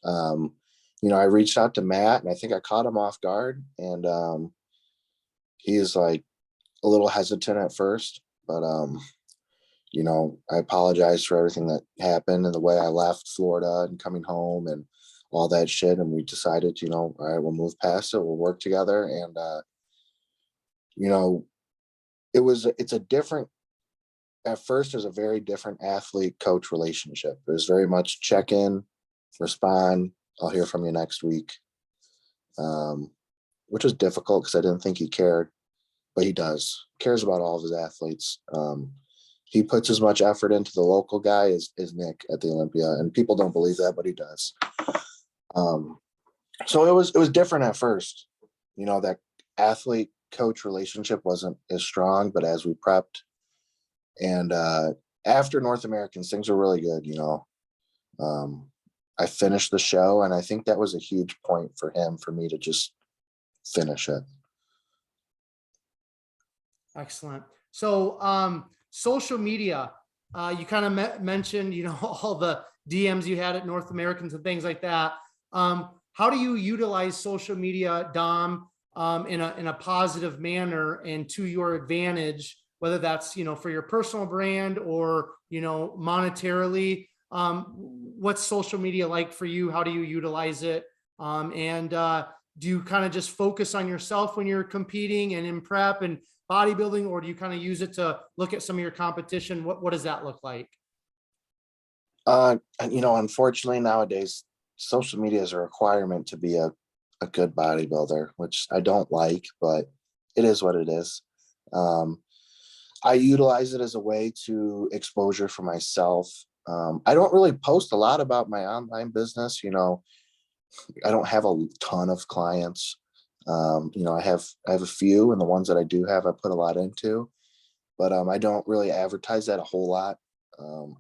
I reached out to Matt, and I think I caught him off guard, and he's like a little hesitant at first, but I apologized for everything that happened and the way I left Florida and coming home and all that shit. And we decided, all right, we'll move past it. We'll work together. And, it's a different, at first, it was a very different athlete coach relationship. It was very much check in, respond. I'll hear from you next week. Which was difficult because I didn't think he cared, but he does. Cares about all of his athletes. He puts as much effort into the local guy as Nick at the Olympia, and people don't believe that, but he does. So it was different at first, that athlete coach relationship wasn't as strong, but as we prepped and after North Americans, things were really good. I finished the show, and I think that was a huge point for him, for me to just finish it. Excellent. So, social media, you kind of mentioned, all the DMs you had at North Americans and things like that. How do you utilize social media, Dom, in a positive manner and to your advantage, whether that's, for your personal brand or, monetarily? What's social media like for you? How do you utilize it? And do you kind of just focus on yourself when you're competing and in prep and bodybuilding, or do you kind of use it to look at some of your competition? What does that look like? Unfortunately nowadays, social media is a requirement to be a good bodybuilder, which I don't like, but it is what it is. I utilize it as a way to exposure for myself. I don't really post a lot about my online business. I don't have a ton of clients. I have a few, and the ones that I do have, I put a lot into, but I don't really advertise that a whole lot.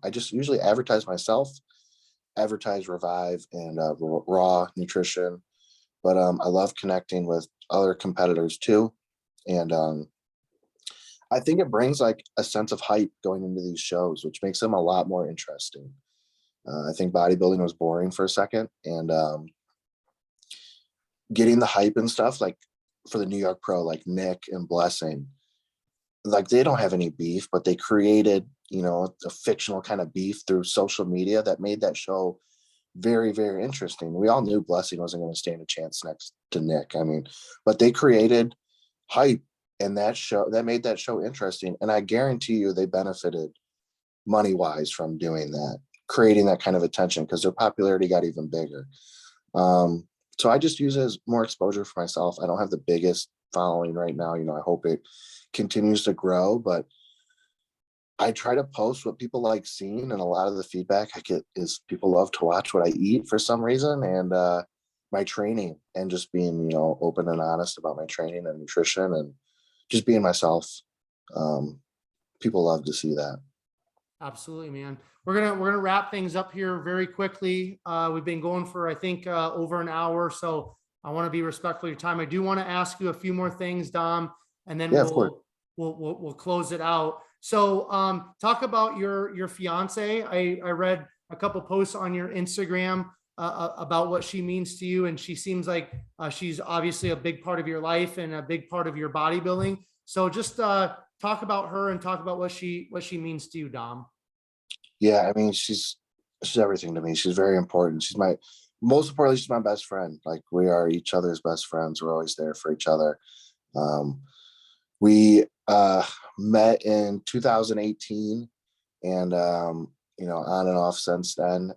I just usually advertise myself, advertise Revive and Raw Nutrition, but I love connecting with other competitors too. And I think it brings like a sense of hype going into these shows, which makes them a lot more interesting. I think bodybuilding was boring for a second, and getting the hype and stuff, like for the New York Pro, like Nick and Blessing, like they don't have any beef, but they created, a fictional kind of beef through social media that made that show very, very interesting. We all knew Blessing wasn't going to stand a chance next to Nick. But they created hype, and that made that show interesting. And I guarantee you they benefited money wise from doing that, creating that kind of attention, because their popularity got even bigger. So I just use it as more exposure for myself. I don't have the biggest following right now. I hope it continues to grow, but I try to post what people like seeing. And a lot of the feedback I get is people love to watch what I eat for some reason, and my training, and just being, open and honest about my training and nutrition and just being myself. People love to see that. Absolutely, man. We're gonna wrap things up here very quickly. We've been going for, I think, over an hour, so I want to be respectful of your time. I do want to ask you a few more things, Dom, and then we'll close it out. So, talk about your fiance. I read a couple posts on your Instagram about what she means to you, and she seems like she's obviously a big part of your life and a big part of your bodybuilding. So, just talk about her and talk about what she means to you, Dom. Yeah, she's everything to me. She's very important. Most importantly, she's my best friend. Like, we are each other's best friends. We're always there for each other. We met in 2018, and on and off since then.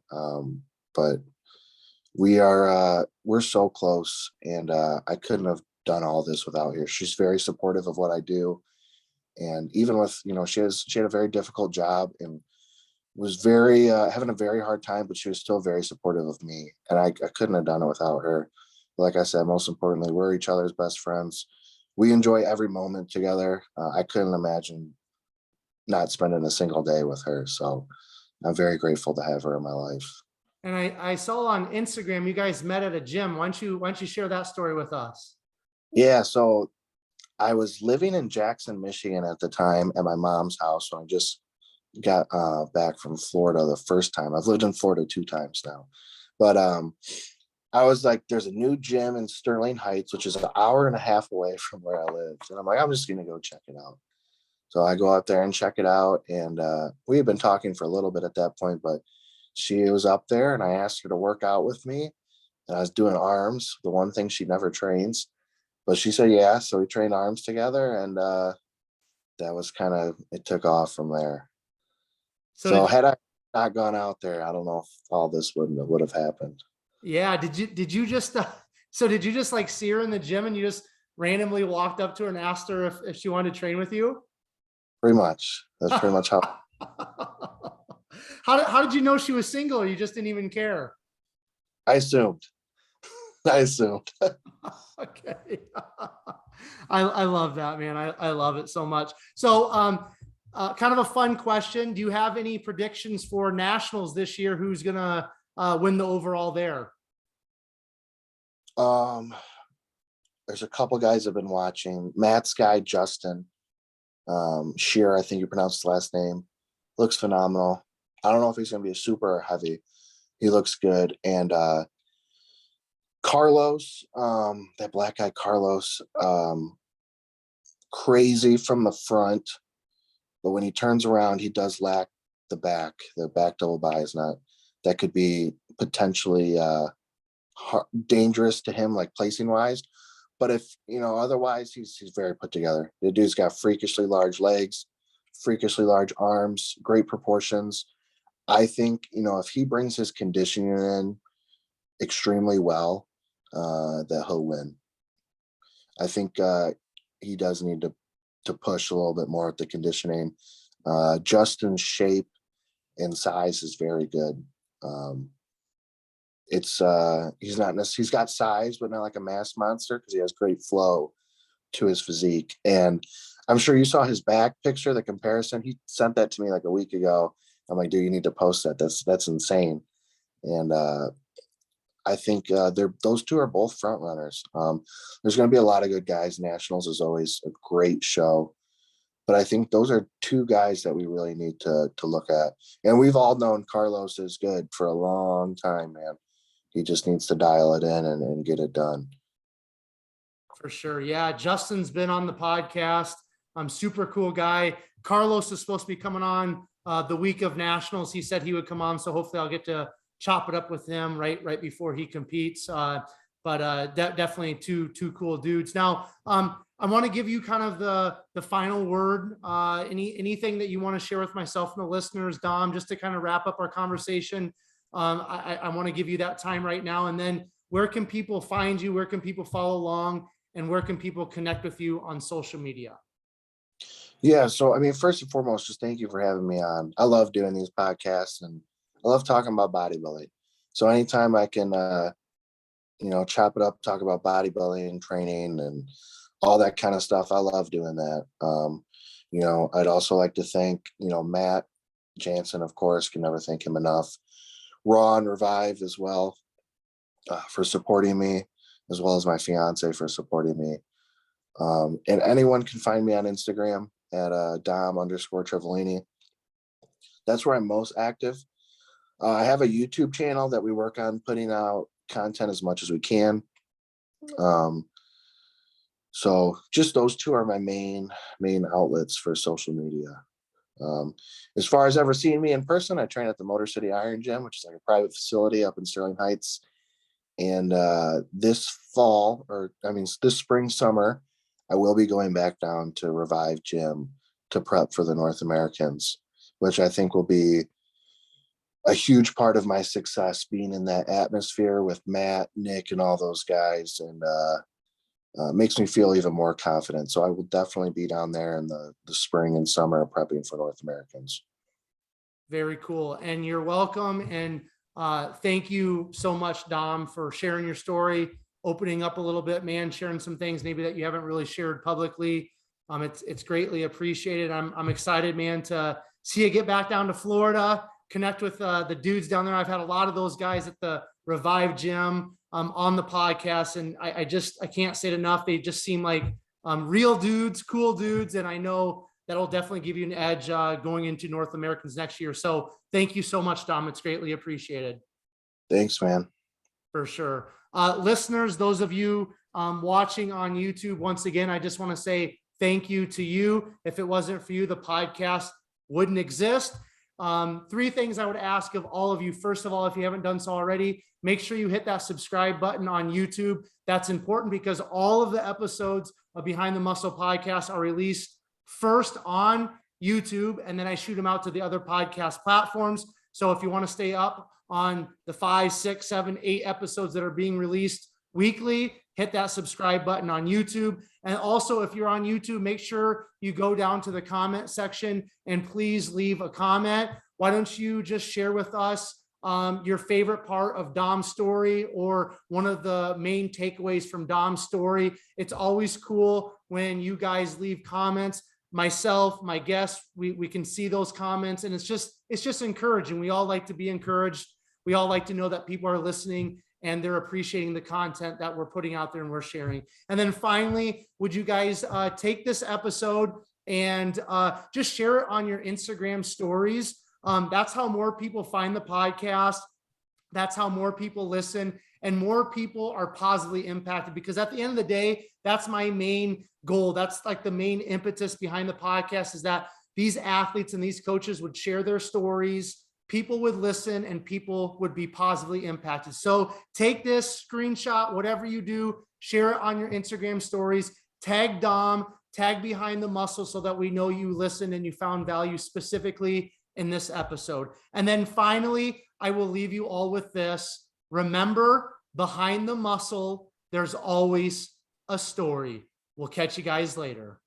But we're so close, and I couldn't have done all this without her. She's very supportive of what I do. And even with, she had a very difficult job and was very having a very hard time, but she was still very supportive of me, and I couldn't have done it without her. Like I said, most importantly, we're each other's best friends. We enjoy every moment together. I couldn't imagine not spending a single day with her. So I'm very grateful to have her in my life. And I saw on Instagram you guys met at a gym. Why don't you share that story with us? Yeah, so I was living in Jackson, Michigan at the time, at my mom's house. So I just got back from Florida the first time. I've lived in Florida 2 times now, but I was like, there's a new gym in Sterling Heights, which is an hour and a half away from where I lived, and I'm like, I'm just gonna go check it out. So I go out there and check it out, and we had been talking for a little bit at that point, but she was up there, and I asked her to work out with me, and I was doing arms, the one thing she never trains, but she said yeah. So we trained arms together, and that was it took off from there. So had I not gone out there, I don't know if all this would have happened. Yeah. Did you just like see her in the gym and you just randomly walked up to her and asked her if she wanted to train with you? Pretty much. That's pretty much how. How did you know she was single, or you just didn't even care? I assumed. I assumed. Okay. I love that, man. I love it so much. So, kind of a fun question. Do you have any predictions for nationals this year? Who's going to win the overall there? There's a couple guys I've been watching. Matt's guy, Justin Shear, I think you pronounced his last name, looks phenomenal. I don't know if he's going to be a super or heavy. He looks good. And Carlos, that black guy, Carlos, crazy from the front, but when he turns around, he does lack the back. The back double by is not, that could be potentially dangerous to him, like placing wise. But if, otherwise he's very put together. The dude's got freakishly large legs, freakishly large arms, great proportions. I think, if he brings his conditioning in extremely well, that he'll win. I think he does need to push a little bit more at the conditioning. Justin's shape and size is very good. He's got size, but not like a mass monster, because he has great flow to his physique. And I'm sure you saw his back picture, the comparison. He sent that to me like a week ago. I'm like, dude, you need to post that. That's insane. And I think those two are both front runners. There's going to be a lot of good guys. Nationals is always a great show, but I think those are two guys that we really need to look at. And we've all known Carlos is good for a long time, man. He just needs to dial it in and get it done. For sure. Yeah. Justin's been on the podcast. Super cool guy. Carlos is supposed to be coming on the week of nationals. He said he would come on. So hopefully I'll get to chop it up with him right before he competes. But definitely two cool dudes. Now, I want to give you kind of the final word. Anything that you want to share with myself and the listeners, Dom, just to kind of wrap up our conversation. I want to give you that time right now. And then where can people find you? Where can people follow along? And where can people connect with you on social media? Yeah. So, first and foremost, just thank you for having me on. I love doing these podcasts and I love talking about bodybuilding. So anytime I can, chop it up, talk about bodybuilding, training, and all that kind of stuff, I love doing that. I'd also like to thank, Matt Jansen, of course, can never thank him enough. Raw and Revive as well, for supporting me, as well as my fiance for supporting me. And anyone can find me on Instagram at Dom_Triveline. That's where I'm most active. I have a YouTube channel that we work on putting out content as much as we can. So just those two are my main outlets for social media. As far as ever seeing me in person, I train at the Motor City Iron Gym, which is like a private facility up in Sterling Heights. And this spring, summer, I will be going back down to Revive Gym to prep for the North Americans, which I think will be a huge part of my success, being in that atmosphere with Matt, Nick, and all those guys, and makes me feel even more confident. So I will definitely be down there in the spring and summer prepping for North Americans. Very cool. And you're welcome. And thank you so much, Dom, for sharing your story, opening up a little bit, man, sharing some things maybe that you haven't really shared publicly. It's greatly appreciated. I'm excited, man, to see you get back down to Florida, connect with the dudes down there. I've had a lot of those guys at the Revive Gym on the podcast, and I can't say it enough. They just seem like real dudes, cool dudes, and I know that'll definitely give you an edge going into North Americans next year. So thank you so much, Dom. It's greatly appreciated. Thanks, man. For sure. Listeners, those of you watching on YouTube, once again, I just want to say thank you to you. If it wasn't for you, the podcast wouldn't exist. 3 things I would ask of all of you. First of all, if you haven't done so already, make sure you hit that subscribe button on YouTube. That's important because all of the episodes of Behind the Muscle podcast are released first on YouTube, and then I shoot them out to the other podcast platforms. So if you want to stay up on the 5, 6, 7, 8 episodes that are being released weekly, hit that subscribe button on YouTube. And also, if you're on YouTube, make sure you go down to the comment section and please leave a comment. Why don't you just share with us your favorite part of Dom's story or one of the main takeaways from Dom's story. It's always cool when you guys leave comments. Myself, my guests, we can see those comments, and it's just encouraging. We all like to be encouraged. We all like to know that people are listening and they're appreciating the content that we're putting out there and we're sharing. And then finally, would you guys take this episode and just share it on your Instagram stories? That's how more people find the podcast. That's how more people listen and more people are positively impacted, because at the end of the day, that's my main goal. That's like the main impetus behind the podcast, is that these athletes and these coaches would share their stories, people would listen, and people would be positively impacted. So take this screenshot, whatever you do, share it on your Instagram stories, tag Dom, tag Behind the Muscle, so that we know you listened and you found value specifically in this episode. And then finally, I will leave you all with this. Remember, behind the muscle, there's always a story. We'll catch you guys later.